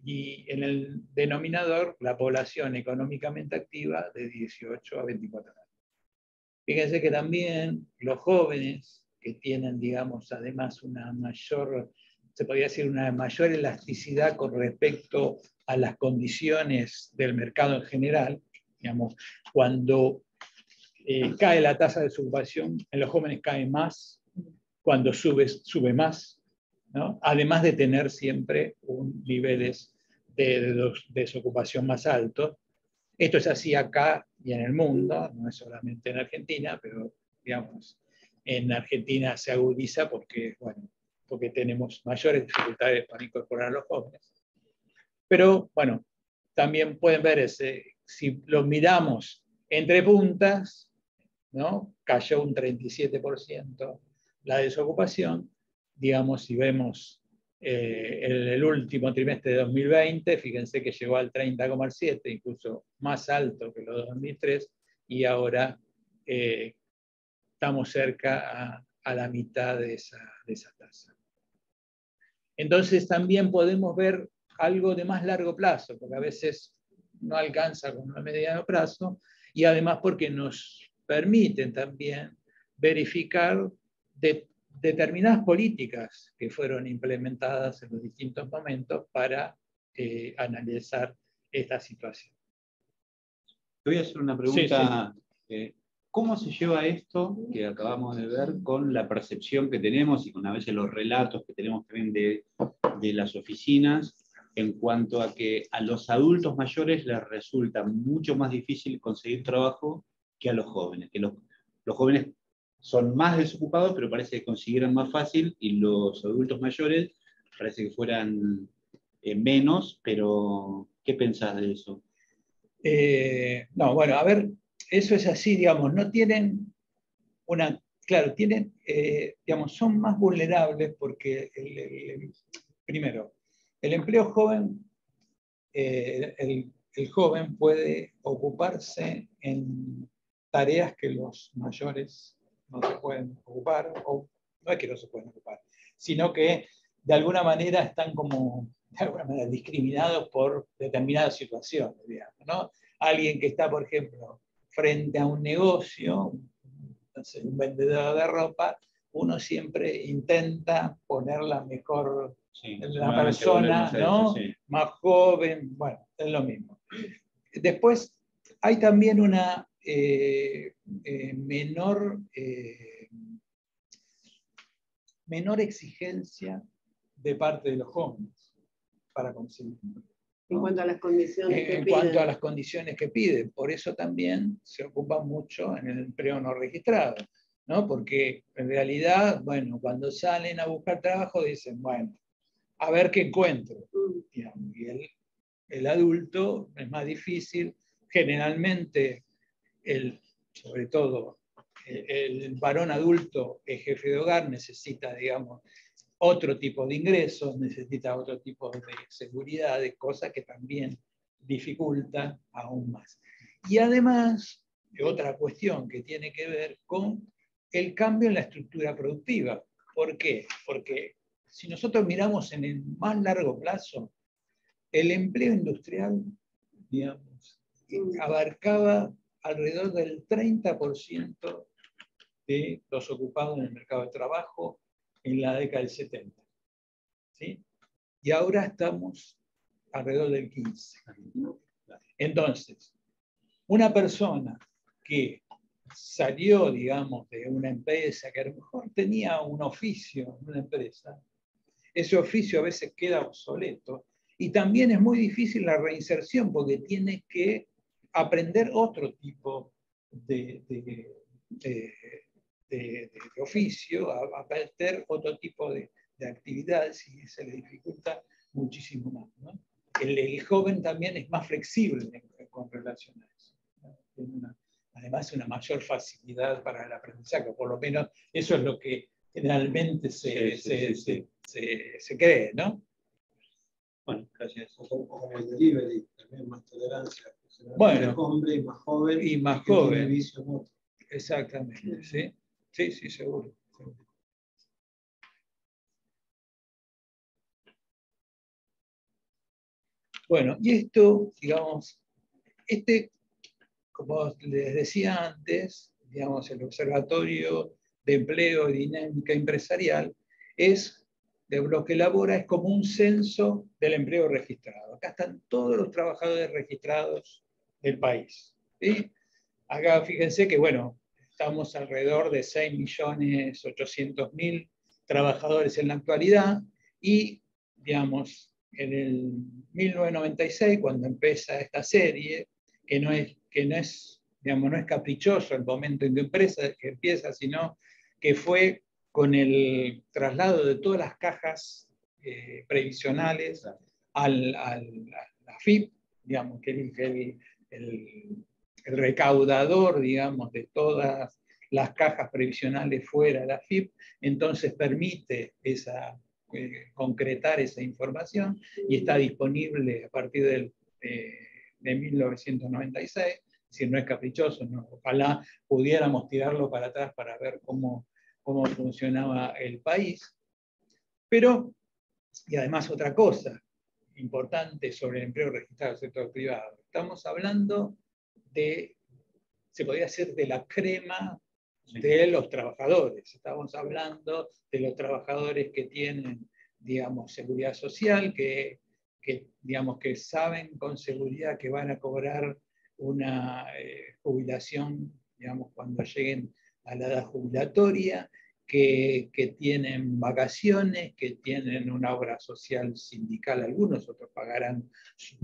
B: y en el denominador la población económicamente activa de 18 a 24 años. Fíjense que también los jóvenes que tienen, digamos, además una mayor, se podría decir, una mayor elasticidad con respecto a las condiciones del mercado en general, digamos, cuando cae la tasa de desocupación, en los jóvenes cae más, cuando sube más, ¿no? Además de tener siempre niveles de desocupación más altos. Esto es así acá y en el mundo, no es solamente en Argentina, pero digamos, en Argentina se agudiza porque tenemos mayores dificultades para incorporar a los jóvenes. Pero bueno, también pueden ver si lo miramos entre puntas, ¿no? Cayó un 37% la desocupación. Digamos, si vemos el último trimestre de 2020, fíjense que llegó al 30,7%, incluso más alto que lo de 2003, y ahora estamos cerca a la mitad de esa tasa. Entonces también podemos ver algo de más largo plazo, porque a veces no alcanza con un mediano plazo, y además porque nos permiten también verificar determinadas políticas que fueron implementadas en los distintos momentos para analizar esta situación.
A: Te voy a hacer una pregunta. Sí. ¿Cómo se lleva esto que acabamos de ver con la percepción que tenemos y con a veces los relatos que tenemos también de las oficinas en cuanto a que a los adultos mayores les resulta mucho más difícil conseguir trabajo que a los jóvenes? Que los jóvenes son más desocupados, pero parece que consiguieron más fácil, y los adultos mayores parece que fueran menos, pero ¿qué pensás de eso?
B: No, bueno, a ver, eso es así, digamos, no tienen claro, tienen, digamos, son más vulnerables porque, primero, el empleo joven, el joven puede ocuparse en tareas que los mayores no se pueden ocupar, o no es que no se pueden ocupar, sino que de alguna manera están como discriminados por determinadas situaciones, digamos, ¿no? Alguien que está, por ejemplo, frente a un negocio, entonces, un vendedor de ropa, uno siempre intenta poner la mejor, la persona, ¿no? Sí. Más joven, bueno, es lo mismo. Después, hay también una menor exigencia de parte de los jóvenes para conseguir.
C: En cuanto a las condiciones que piden.
B: En cuanto a las condiciones que piden. Por eso también se ocupa mucho en el empleo no registrado. ¿no? Porque en realidad, bueno, cuando salen a buscar trabajo dicen, bueno, a ver qué encuentro. Digamos, y el adulto es más difícil, generalmente, sobre todo el varón adulto, el jefe de hogar, necesita, digamos, otro tipo de ingresos, necesita otro tipo de seguridad, de cosas que también dificultan aún más. Y además, otra cuestión que tiene que ver con el cambio en la estructura productiva. ¿Por qué? Porque si nosotros miramos en el más largo plazo, el empleo industrial, digamos, abarcaba alrededor del 30% de los ocupados en el mercado de trabajo en la década del 70. ¿Sí? Y ahora estamos alrededor del 15%. Entonces, una persona que salió, digamos, de una empresa que a lo mejor tenía un oficio en una empresa, ese oficio a veces queda obsoleto y también es muy difícil la reinserción porque tiene que aprender otro tipo de oficio, aprender otro tipo de actividades y se le dificulta muchísimo más, ¿no? El joven también es más flexible con relación a eso, ¿no? Tiene además una mayor facilidad para el aprendizaje, por lo menos eso es lo que generalmente se cree, ¿no?
D: Bueno, gracias. Como el delivery, también más tolerancia.
B: Bueno,
D: hombre y más joven.
B: Y más joven.
D: Vicio mucho.
B: Exactamente, ¿sí? Sí, seguro. Bueno, y esto, digamos, como les decía antes, digamos, el Observatorio de Empleo y Dinámica Empresarial es, de lo que elabora, es como un censo del empleo registrado. Acá están todos los trabajadores registrados del país, ¿sí? Acá fíjense que, bueno, estamos alrededor de 6.800.000 trabajadores en la actualidad y, digamos, en el 1996, cuando empieza esta serie, que no es, digamos, no es caprichoso el momento en que empieza, sino que fue con el traslado de todas las cajas previsionales a la AFIP, digamos, que el recaudador, digamos, de todas las cajas previsionales fuera de la AFIP, entonces permite concretar esa información y está disponible a partir de 1996, es decir, no es caprichoso, ¿no? Ojalá pudiéramos tirarlo para atrás para ver cómo funcionaba el país. Pero, y además otra cosa importante sobre el empleo registrado del sector privado, estamos hablando se podría decir, de la crema de los trabajadores. Estamos hablando de los trabajadores que tienen, digamos, seguridad social, que digamos, que saben con seguridad que van a cobrar una jubilación, digamos, cuando lleguen a la edad jubilatoria, que tienen vacaciones, que tienen una obra social sindical, algunos, otros pagarán su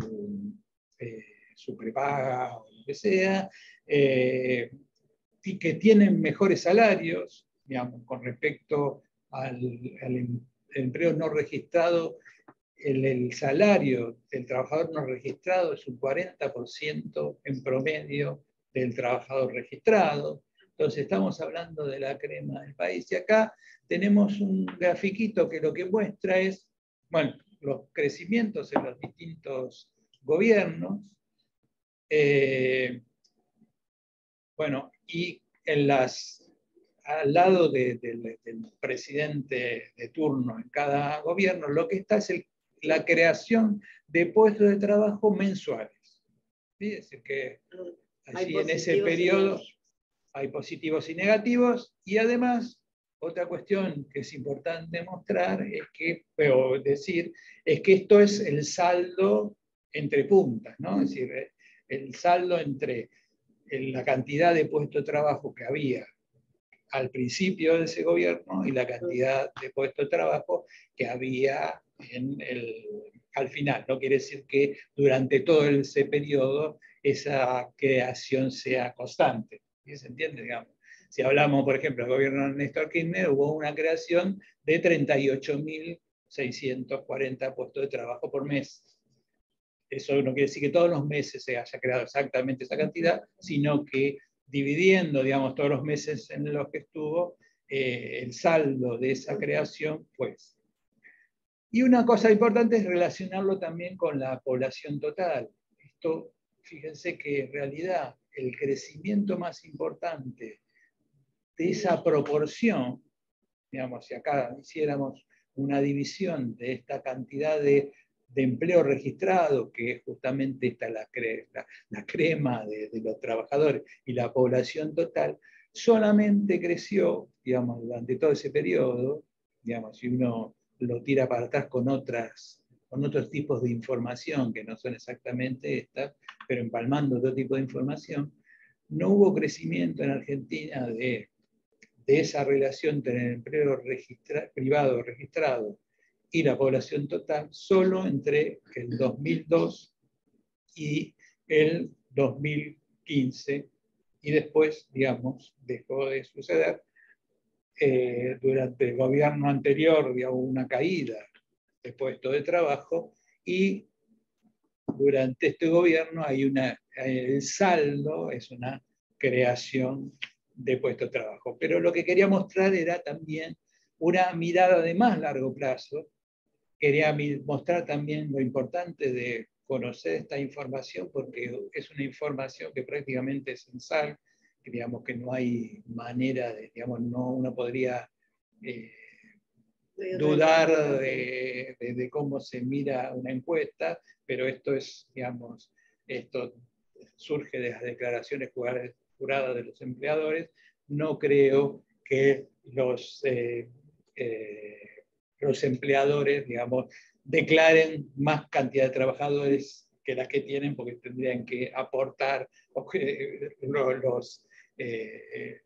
B: prepaga o lo que sea, y que tienen mejores salarios, digamos, con respecto al empleo no registrado. El salario del trabajador no registrado es un 40% en promedio del trabajador registrado. Entonces estamos hablando de la crema del país. Y acá tenemos un grafiquito que lo que muestra es, bueno, los crecimientos en los distintos gobiernos. Bueno, y al lado del presidente de turno en cada gobierno, lo que está es la creación de puestos de trabajo mensuales. ¿Sí? Es decir, que allí en ese periodo hay positivos y negativos, y además, otra cuestión que es importante mostrar es que esto es el saldo entre puntas, ¿no? Es decir, el saldo entre la cantidad de puestos de trabajo que había al principio de ese gobierno y la cantidad de puestos de trabajo que había al final. No quiere decir que durante todo ese periodo esa creación sea constante. ¿Sí? ¿Se entiende? Digamos. si hablamos, por ejemplo, del gobierno de Néstor Kirchner, hubo una creación de 38.640 puestos de trabajo por mes. Eso no quiere decir que todos los meses se haya creado exactamente esa cantidad, sino que dividiendo, digamos, todos los meses en los que estuvo, el saldo de esa creación fue ese. Y una cosa importante es relacionarlo también con la población total. Esto, fíjense que en realidad el crecimiento más importante de esa proporción, digamos, si acá hiciéramos una división de esta cantidad de empleo registrado, que es justamente esta la crema de los trabajadores y la población total, solamente creció, digamos, durante todo ese periodo, digamos, si uno lo tira para atrás con otros tipos de información que no son exactamente estas, pero empalmando otro tipo de información, no hubo crecimiento en Argentina de esa relación entre el empleo privado registrado y la población total solo entre el 2002 y el 2015, y después, digamos, dejó de suceder. Durante el gobierno anterior hubo una caída de puestos de trabajo, y durante este gobierno el saldo es una creación de puestos de trabajo. Pero lo que quería mostrar era también una mirada de más largo plazo. Quería mostrar también lo importante de conocer esta información, porque es una información que prácticamente es censal, que digamos que no hay manera de, digamos, uno podría dudar de cómo se mira una encuesta, pero esto es, digamos, esto surge de las declaraciones juradas de los empleadores. No creo que los empleadores, digamos, declaren más cantidad de trabajadores que las que tienen, porque tendrían que aportar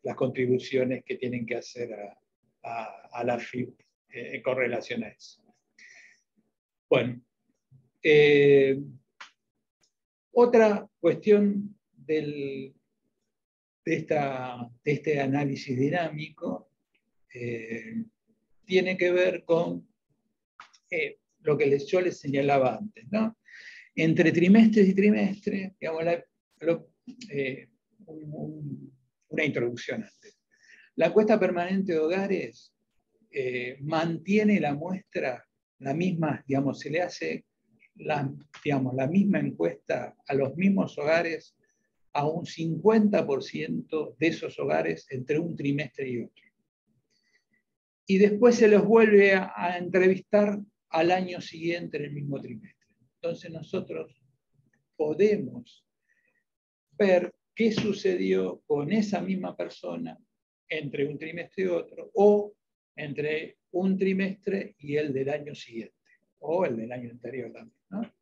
B: las contribuciones que tienen que hacer a la FIP con relación a eso. Bueno, otra cuestión de este análisis dinámico tiene que ver con lo que yo les señalaba antes, ¿no? Entre trimestres y trimestres, digamos, una introducción antes. La encuesta permanente de hogares mantiene la muestra, la misma, digamos, se le hace la misma encuesta a los mismos hogares, a un 50% de esos hogares entre un trimestre y otro. Y después se los vuelve a entrevistar al año siguiente en el mismo trimestre. Entonces nosotros podemos ver qué sucedió con esa misma persona entre un trimestre y otro, o entre un trimestre y el del año siguiente, o el del año anterior también, ¿no?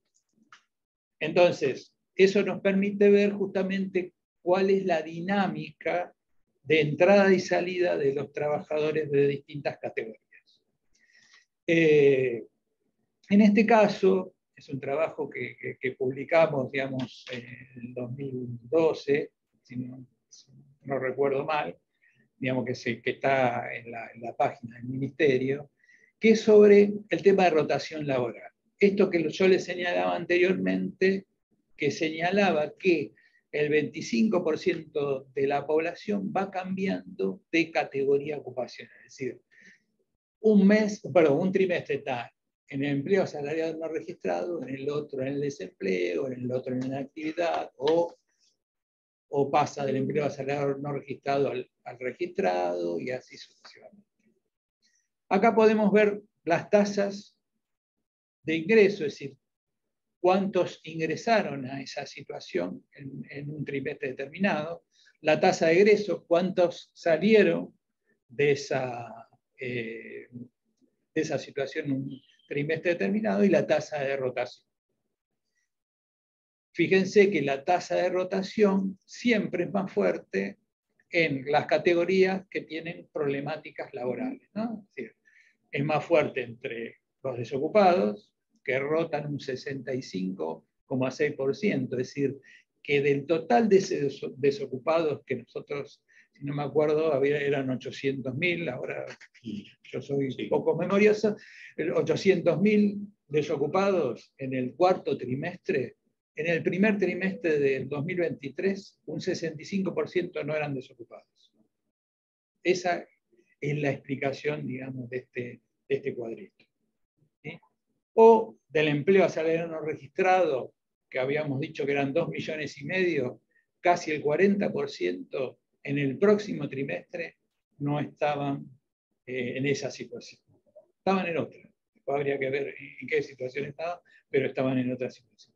B: Entonces, eso nos permite ver justamente cuál es la dinámica de entrada y salida de los trabajadores de distintas categorías. En este caso, es un trabajo que publicamos, digamos, en el 2012, si no recuerdo mal, digamos que está en la página del Ministerio, que es sobre el tema de rotación laboral. Esto que yo les señalaba anteriormente, que señalaba que el 25% de la población va cambiando de categoría ocupacional. Es decir, un trimestre está en el empleo asalariado no registrado, en el otro en el desempleo, en el otro en la actividad, o pasa del empleo asalariado no registrado al registrado, y así sucesivamente. Acá podemos ver las tasas de ingreso, es decir, cuántos ingresaron a esa situación en un trimestre determinado, la tasa de egreso, cuántos salieron de esa situación en un trimestre determinado, y la tasa de rotación. Fíjense que la tasa de rotación siempre es más fuerte en las categorías que tienen problemáticas laborales, ¿no? Es decir, es más fuerte entre los desocupados, que rotan un 65,6%, es decir, que del total de desocupados que nosotros, no me acuerdo, eran 800.000, ahora yo soy poco memorioso, 800.000 desocupados en el cuarto trimestre. En el primer trimestre del 2023, un 65% no eran desocupados. Esa es la explicación, digamos, de este cuadrito. ¿Sí? O del empleo asalariado no registrado, que habíamos dicho que eran 2,5 millones, casi el 40% en el próximo trimestre no estaban en esa situación. Estaban en otra. Después habría que ver en qué situación estaban, pero estaban en otra situación.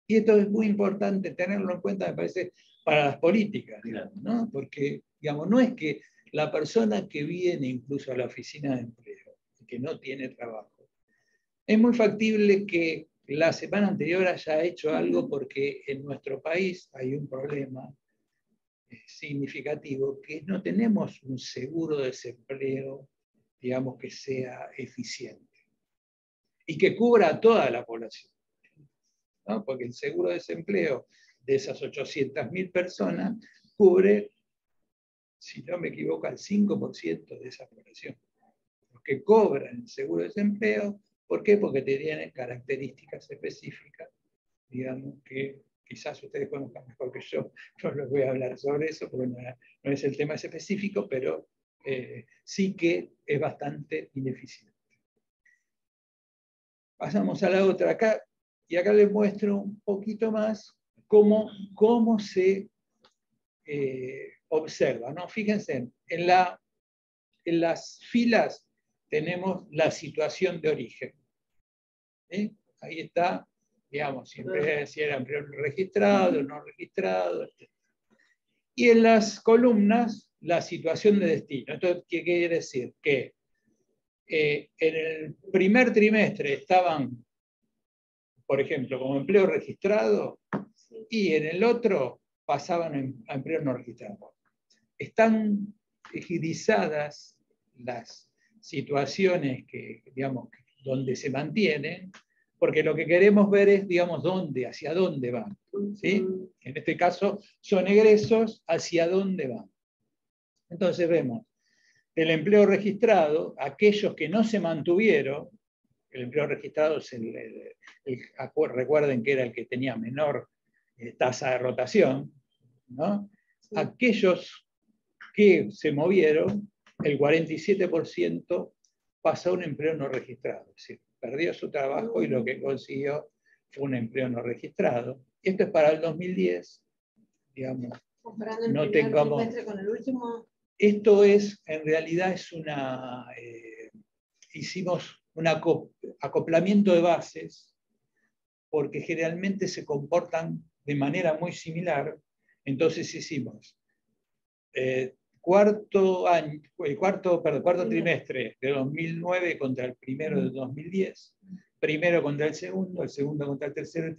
B: Y esto es muy importante tenerlo en cuenta, me parece, para las políticas, digamos, ¿no? Porque, digamos, no es que la persona que viene incluso a la oficina de empleo, que no tiene trabajo, es muy factible que la semana anterior haya hecho algo porque en nuestro país hay un problema significativo, que no tenemos un seguro de desempleo, digamos, que sea eficiente y que cubra a toda la población, ¿no? Porque el seguro de desempleo de esas 800.000 personas cubre, si no me equivoco, al 5% de esa población. Los que cobran el seguro de desempleo, ¿por qué? Porque tienen características específicas, digamos, que quizás ustedes conozcan mejor que yo. No les voy a hablar sobre eso porque no es el tema específico, pero sí que es bastante ineficiente. Pasamos a la otra acá, y acá les muestro un poquito más cómo se observa, ¿no? Fíjense, en las filas tenemos la situación de origen. ¿Sí? Ahí está, digamos, siempre si era empleo registrado, no registrado, etc. Y en las columnas, la situación de destino. ¿Esto qué quiere decir? Que en el primer trimestre estaban, por ejemplo, como empleo registrado, y en el otro pasaban a empleo no registrado. Están egidizadas las situaciones que, digamos, donde se mantienen, porque lo que queremos ver es, digamos, hacia dónde van. ¿Sí? En este caso, son egresos, hacia dónde van. Entonces vemos el empleo registrado, aquellos que no se mantuvieron, el empleo registrado es recuerden que era el que tenía menor tasa de rotación, ¿no? Sí. Aquellos que se movieron, el 47% pasó a un empleo no registrado, es decir, perdió su trabajo y lo que consiguió fue un empleo no registrado. Esto es para el 2010, digamos.
C: Comparando el primer trimestre con el último.
B: Esto es, en realidad, hicimos un acoplamiento de bases, porque generalmente se comportan de manera muy similar. Entonces hicimos cuarto trimestre de 2009 contra el primero de 2010, primero contra el segundo contra el tercero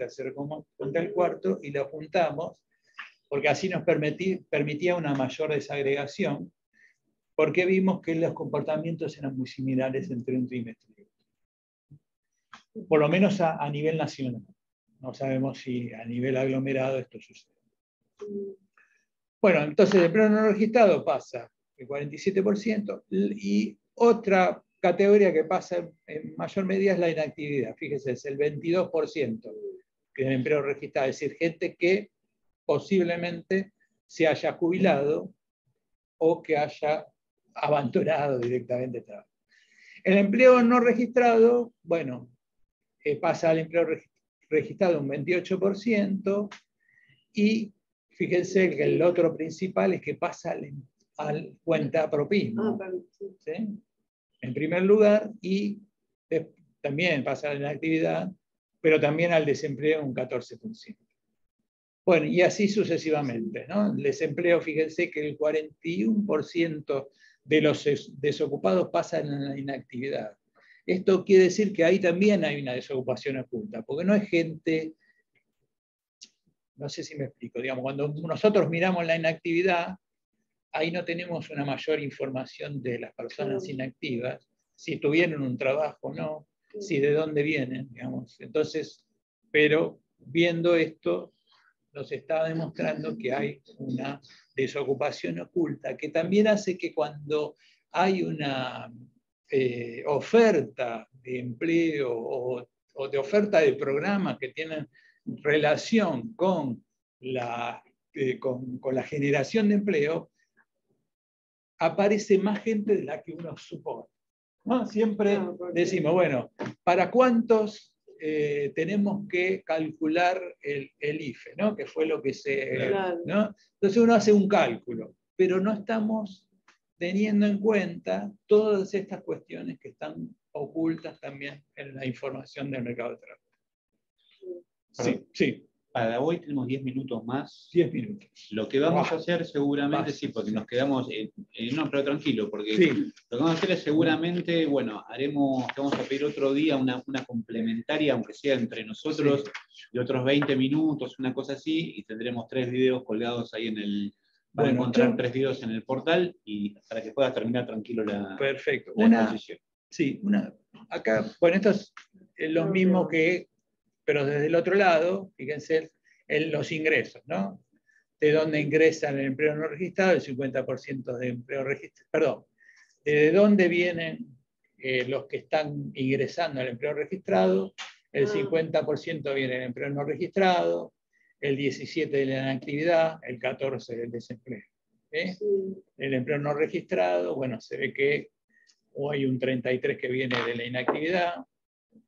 B: contra el cuarto, y lo juntamos, porque así nos permitía una mayor desagregación, porque vimos que los comportamientos eran muy similares entre un trimestre y otro. Por lo menos a nivel nacional. No sabemos si a nivel aglomerado esto sucede. Bueno, entonces el empleo no registrado pasa el 47%, y otra categoría que pasa en mayor medida es la inactividad. Fíjese, es el 22% que es el empleo registrado, es decir, gente que posiblemente se haya jubilado o que haya abandonado directamente el trabajo. El empleo no registrado, bueno, pasa al empleo registrado un 28%, y fíjense que el otro principal es que pasa al cuentapropismo. ¿Sí? En primer lugar, y también pasa a la inactividad, pero también al desempleo un 14%. Bueno, y así sucesivamente, ¿no? El desempleo, fíjense que el 41% de los desocupados pasan a la inactividad. Esto quiere decir que ahí también hay una desocupación oculta, porque no es gente, no sé si me explico, digamos, cuando nosotros miramos la inactividad, ahí no tenemos una mayor información de las personas inactivas, si tuvieron un trabajo o no, si de dónde vienen, digamos. Entonces, pero viendo esto, nos está demostrando que hay una desocupación oculta, que también hace que cuando hay una oferta de empleo o de oferta de programas que tienen relación con la generación de empleo, aparece más gente de la que uno supone, ¿no? Siempre decimos, bueno, ¿para cuántos tenemos que calcular el IFE, ¿no? Que fue lo que se... ¿no? Entonces uno hace un cálculo, pero no estamos teniendo en cuenta todas estas cuestiones que están ocultas también en la información del mercado de trabajo. Sí, sí.
A: Para hoy tenemos 10 minutos más.
B: 10 minutos.
A: Lo que vamos a hacer seguramente, sí, porque nos quedamos... no, pero tranquilo, porque lo que vamos a hacer es seguramente, bueno, vamos a pedir otro día una complementaria, aunque sea entre nosotros, de otros 20 minutos, una cosa así, y tendremos 3 videos colgados ahí en el... Van a encontrar 3 videos en el portal y para que puedas terminar tranquilo la exposición.
B: Sí, acá, bueno, esto es lo mismo que, pero desde el otro lado, fíjense, los ingresos, ¿no? De dónde ingresan el empleo no registrado, el 50% de empleo registrado, perdón, de dónde vienen los que están ingresando al empleo registrado, el 50% viene del empleo no registrado, el 17% de la inactividad, el 14% del desempleo. Sí. El empleo no registrado, bueno, se ve que hay un 33% que viene de la inactividad,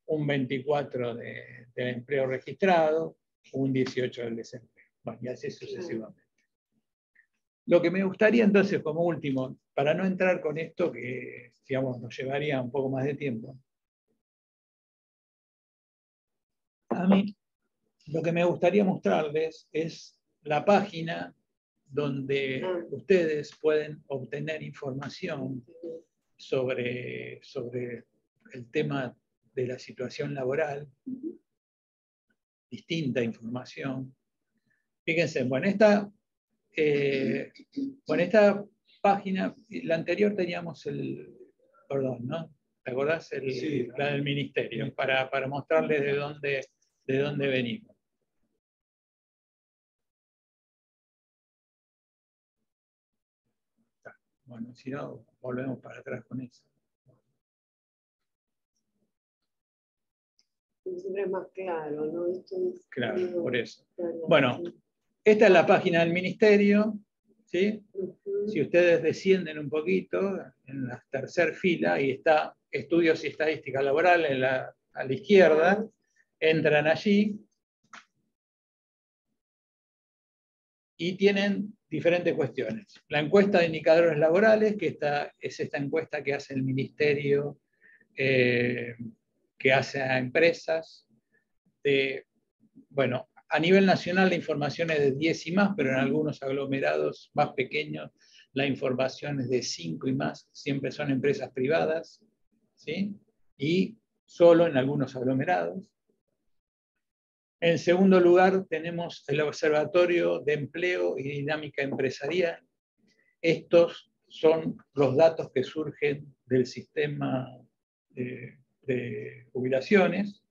B: un 24% del empleo registrado, un 18% del desempleo. Bueno, y así sucesivamente. Lo que me gustaría entonces, como último, para no entrar con esto que, digamos, nos llevaría un poco más de tiempo, a mí lo que me gustaría mostrarles es la página donde ustedes pueden obtener información sobre el tema de la situación laboral, distinta información. Fíjense, bueno, esta página, la anterior teníamos perdón, ¿no? ¿Te acordás?
D: Sí,
B: la del ministerio, para mostrarles de dónde venimos. Bueno, si no, volvemos para atrás con eso.
E: Siempre es más claro, ¿no? Esto es,
B: claro, por eso. Bueno, esta es la página del ministerio, ¿sí? Si ustedes descienden un poquito, en la tercera fila, y está Estudios y Estadística Laboral a la izquierda, entran allí y tienen diferentes cuestiones. La encuesta de indicadores laborales, que es esta encuesta que hace el ministerio, que hace a empresas. Bueno, a nivel nacional la información es de 10 y más, pero en algunos aglomerados más pequeños la información es de 5 y más, siempre son empresas privadas, ¿sí? Y solo en algunos aglomerados. En segundo lugar tenemos el Observatorio de Empleo y Dinámica Empresarial. Estos son los datos que surgen del sistema de jubilaciones.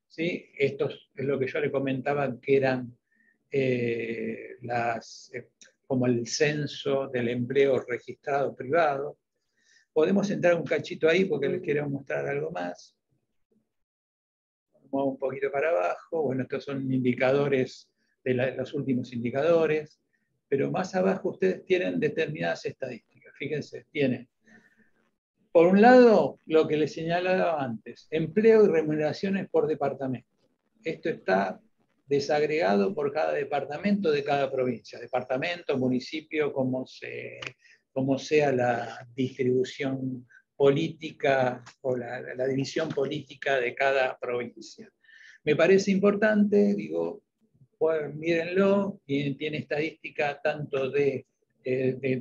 B: ¿Sí? Esto es lo que yo le comentaba, que eran como el censo del empleo registrado privado. Podemos entrar un cachito ahí porque les quiero mostrar algo más. Muevo un poquito para abajo. Bueno, estos son indicadores los últimos indicadores. Pero más abajo ustedes tienen determinadas estadísticas. Fíjense, tienen, por un lado, lo que les señalaba antes, empleo y remuneraciones por departamento. Esto está desagregado por cada departamento de cada provincia. Departamento, municipio, como sea la distribución política o la división política de cada provincia. Me parece importante, digo, mírenlo, tiene estadística tanto de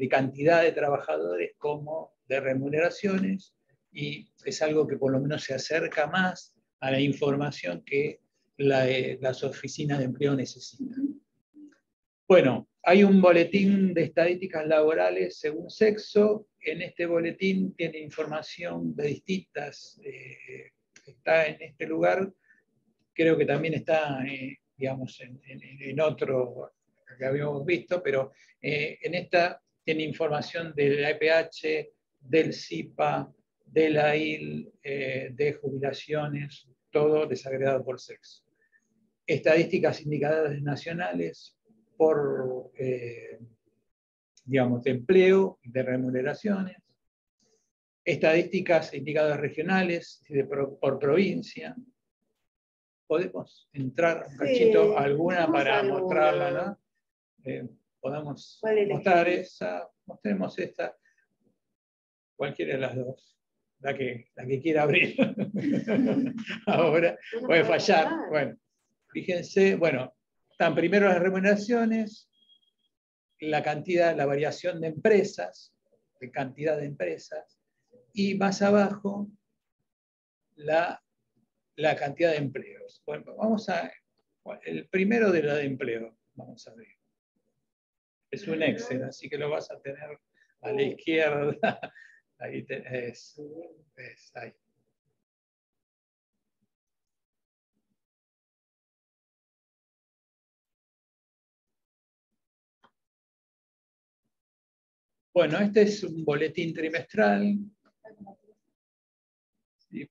B: cantidad de trabajadores como de remuneraciones, y es algo que por lo menos se acerca más a la información que las oficinas de empleo necesitan. Bueno, hay un boletín de estadísticas laborales según sexo. En este boletín tiene información de distintas, está en este lugar, creo que también está digamos, en otro que habíamos visto, pero en esta tiene información del EPH, del CIPA, de la IL, de jubilaciones, todo desagregado por sexo. Estadísticas indicadores nacionales por, digamos, de empleo, de remuneraciones, estadísticas e indicadores regionales por provincia. Podemos entrar un cachito alguna para
E: alguna.
B: mostrarla, ¿no? Podemos mostrar esa, mostremos esta, cualquiera de las dos, la que quiera abrir. Ahora puede fallar. Bueno, fíjense, bueno, están primero las remuneraciones, la cantidad, la variación de empresas, de cantidad de empresas, y más abajo la cantidad de empleos. Bueno, vamos a, el primero de la de empleo, vamos a ver. Es un Excel, así que lo vas a tener a la izquierda. Ahí tenés, ahí. Bueno, este es un boletín trimestral. Sí.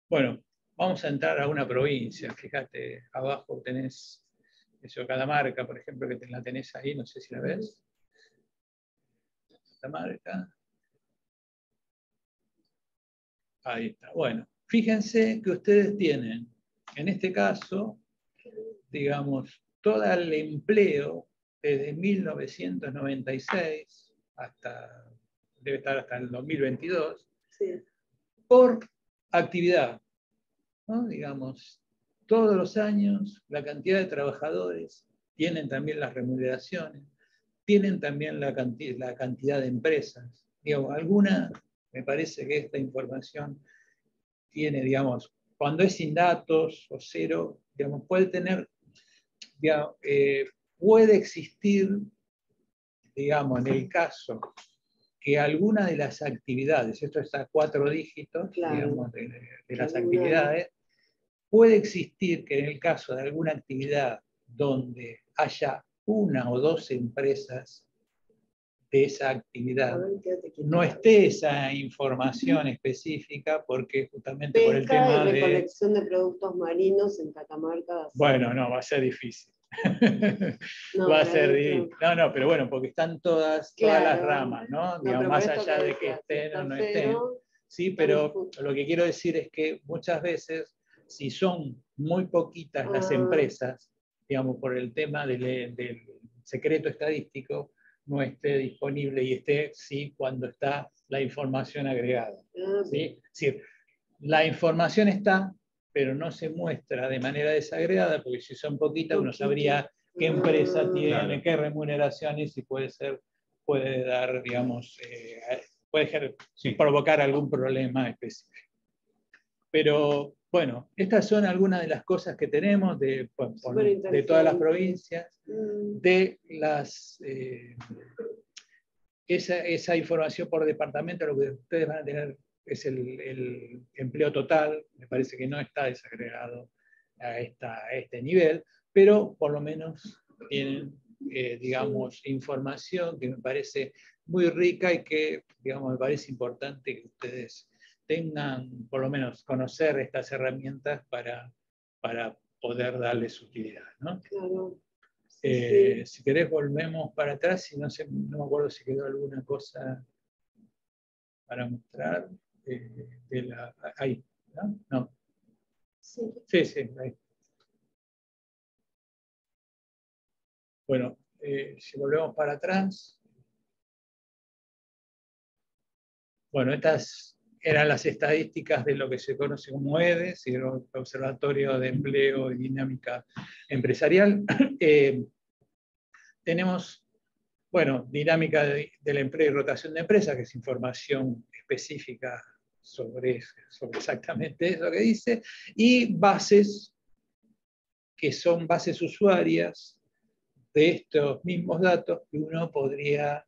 B: Bueno, vamos a entrar a una provincia. Fíjate, abajo tenés eso, Catamarca, por ejemplo, que la tenés ahí, no sé si la ves. Catamarca. Ahí está. Bueno, fíjense que ustedes tienen, en este caso, digamos, todo el empleo desde 1996 hasta, debe estar hasta el 2022,
E: sí,
B: por actividad, ¿no? Digamos, todos los años la cantidad de trabajadores, tienen también las remuneraciones, tienen también la cantidad de empresas. Digamos, alguna, me parece que esta información tiene, digamos, cuando es sin datos o cero, digamos, puede tener, digamos, puede existir, digamos, en el caso que alguna de las actividades, esto está a 4 dígitos, claro, digamos, de las actividades, puede existir que en el caso de alguna actividad donde haya 1 o 2 empresas de esa actividad, no esté esa información específica, porque justamente por el tema de
E: recolección de productos marinos en Catamarca.
B: Bueno, no, va a ser difícil.
E: No,
B: va a ser difícil. No, pero bueno, porque están todas las ramas, ¿no? Digamos, más allá de que estén o no estén. Sí, pero lo que quiero decir es que muchas veces, si son muy poquitas las empresas, digamos, por el tema del secreto estadístico, no esté disponible y esté, sí, cuando está la información agregada. ¿Sí? Es decir, la información está, pero no se muestra de manera desagregada, porque si son poquitas uno sabría qué empresa tiene, qué remuneraciones y puede dar, digamos, puede provocar algún problema específico. Pero bueno, estas son algunas de las cosas que tenemos de todas las provincias, de las esa información por departamento. Lo que ustedes van a tener es el empleo total, me parece que no está desagregado a este nivel, pero por lo menos tienen, digamos, información que me parece muy rica y que, digamos, me parece importante que ustedes tengan, por lo menos, conocer estas herramientas para poder darles utilidad, ¿no?
E: Claro.
B: Si querés volvemos para atrás, y no me acuerdo si quedó alguna cosa para mostrar. Ahí, ¿no? No. Sí, ahí. Bueno, si volvemos para atrás. Bueno, estas eran las estadísticas de lo que se conoce como EDES, el Observatorio de Empleo y Dinámica Empresarial. Tenemos, bueno, dinámica del empleo y rotación de empresas, que es información específica sobre exactamente eso que dice, y bases, que son bases usuarias de estos mismos datos que uno podría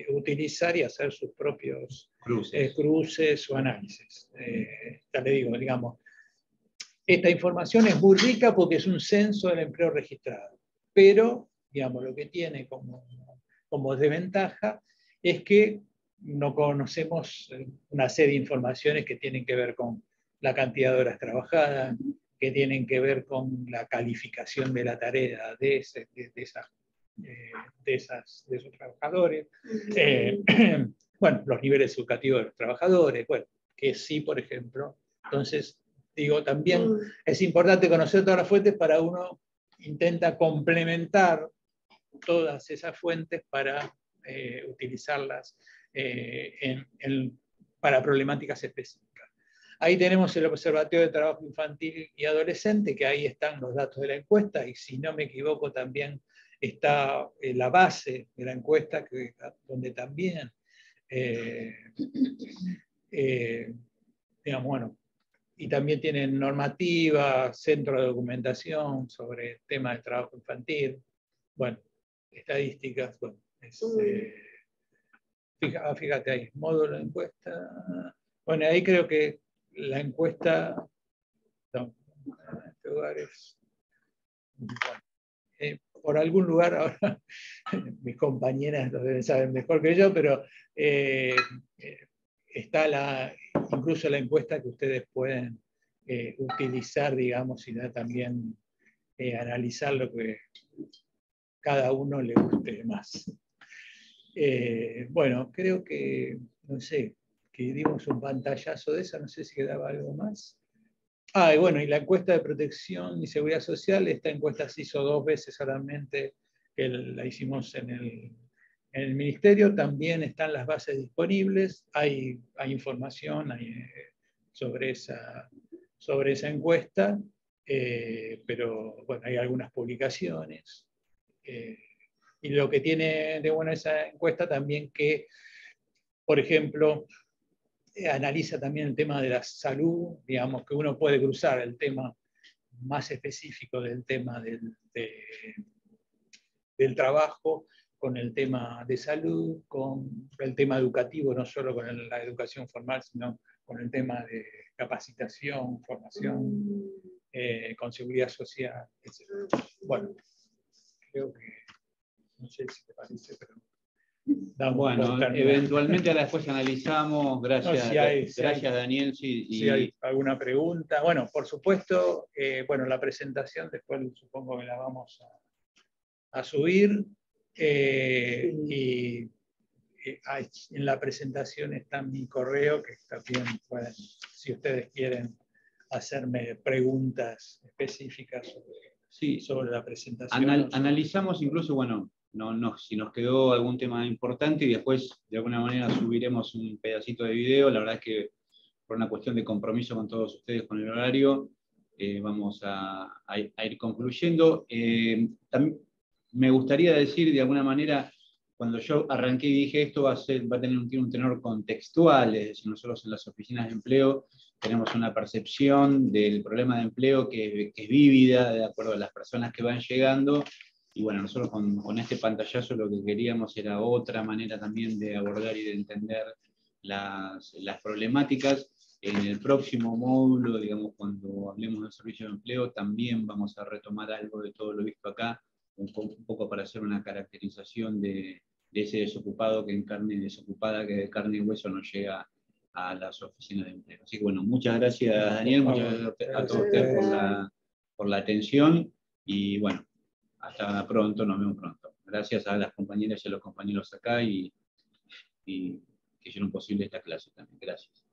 B: utilizar y hacer sus propios
A: Cruces.
B: cruces o análisis. Ya le digo, digamos, esta información es muy rica porque es un censo del empleo registrado, pero, digamos, lo que tiene como desventaja es que no conocemos una serie de informaciones que tienen que ver con la cantidad de horas trabajadas, que tienen que ver con la calificación de la tarea de esos trabajadores, bueno, los niveles educativos de los trabajadores, bueno, que sí, por ejemplo. Entonces, digo, también es importante conocer todas las fuentes para uno intenta complementar todas esas fuentes para utilizarlas para problemáticas específicas. Ahí tenemos el Observatorio de Trabajo Infantil y Adolescente, que ahí están los datos de la encuesta, y si no me equivoco también está la base de la encuesta, donde también, digamos, bueno, y también tienen normativa, centro de documentación sobre el tema del trabajo infantil, bueno, estadísticas, bueno, fíjate ahí, módulo de encuesta. Bueno, ahí creo que la encuesta, no, en este lugar es, bueno, por algún lugar, ahora mis compañeras lo deben saber mejor que yo, pero está incluso la encuesta que ustedes pueden utilizar, digamos, y también analizar lo que cada uno le guste más. Bueno, creo que, no sé, que dimos un pantallazo de esa, no sé si quedaba algo más. Y bueno, y la encuesta de protección y seguridad social, esta encuesta se hizo 2 veces solamente, que la hicimos en el ministerio, también están las bases disponibles, hay información sobre esa encuesta, pero bueno, hay algunas publicaciones. Y lo que tiene de bueno esa encuesta también que, por ejemplo, analiza también el tema de la salud, digamos que uno puede cruzar el tema más específico del tema del trabajo con el tema de salud, con el tema educativo, no solo con la educación formal, sino con el tema de capacitación, formación, con seguridad social, etc. Bueno, creo que, no sé si te parece, pero...
A: Bueno, eventualmente después analizamos. Gracias,
B: no,
A: gracias Daniel.
B: Si hay alguna pregunta. Bueno, por supuesto, bueno, la presentación después supongo que la vamos a subir. Y en la presentación está mi correo, que también pueden, si ustedes quieren, hacerme preguntas específicas sobre la presentación.
A: Analizamos incluso, bueno, si nos quedó algún tema importante y después de alguna manera subiremos un pedacito de video. La verdad es que por una cuestión de compromiso con todos ustedes con el horario, vamos a ir concluyendo. También me gustaría decir de alguna manera, cuando yo arranqué y dije esto va a tener un tenor contextual, es decir, nosotros en las oficinas de empleo tenemos una percepción del problema de empleo que es vívida de acuerdo a las personas que van llegando. Y bueno, nosotros con este pantallazo lo que queríamos era otra manera también de abordar y de entender las problemáticas. En el próximo módulo, digamos, cuando hablemos del servicio de empleo, también vamos a retomar algo de todo lo visto acá, un poco para hacer una caracterización de ese desocupado que en carne desocupada, que de carne y hueso no llega a las oficinas de empleo. Así que bueno, muchas gracias Daniel, muchas gracias a todos ustedes por la atención y bueno, hasta pronto, nos vemos pronto. Gracias a las compañeras y a los compañeros acá y que hicieron posible esta clase también. Gracias.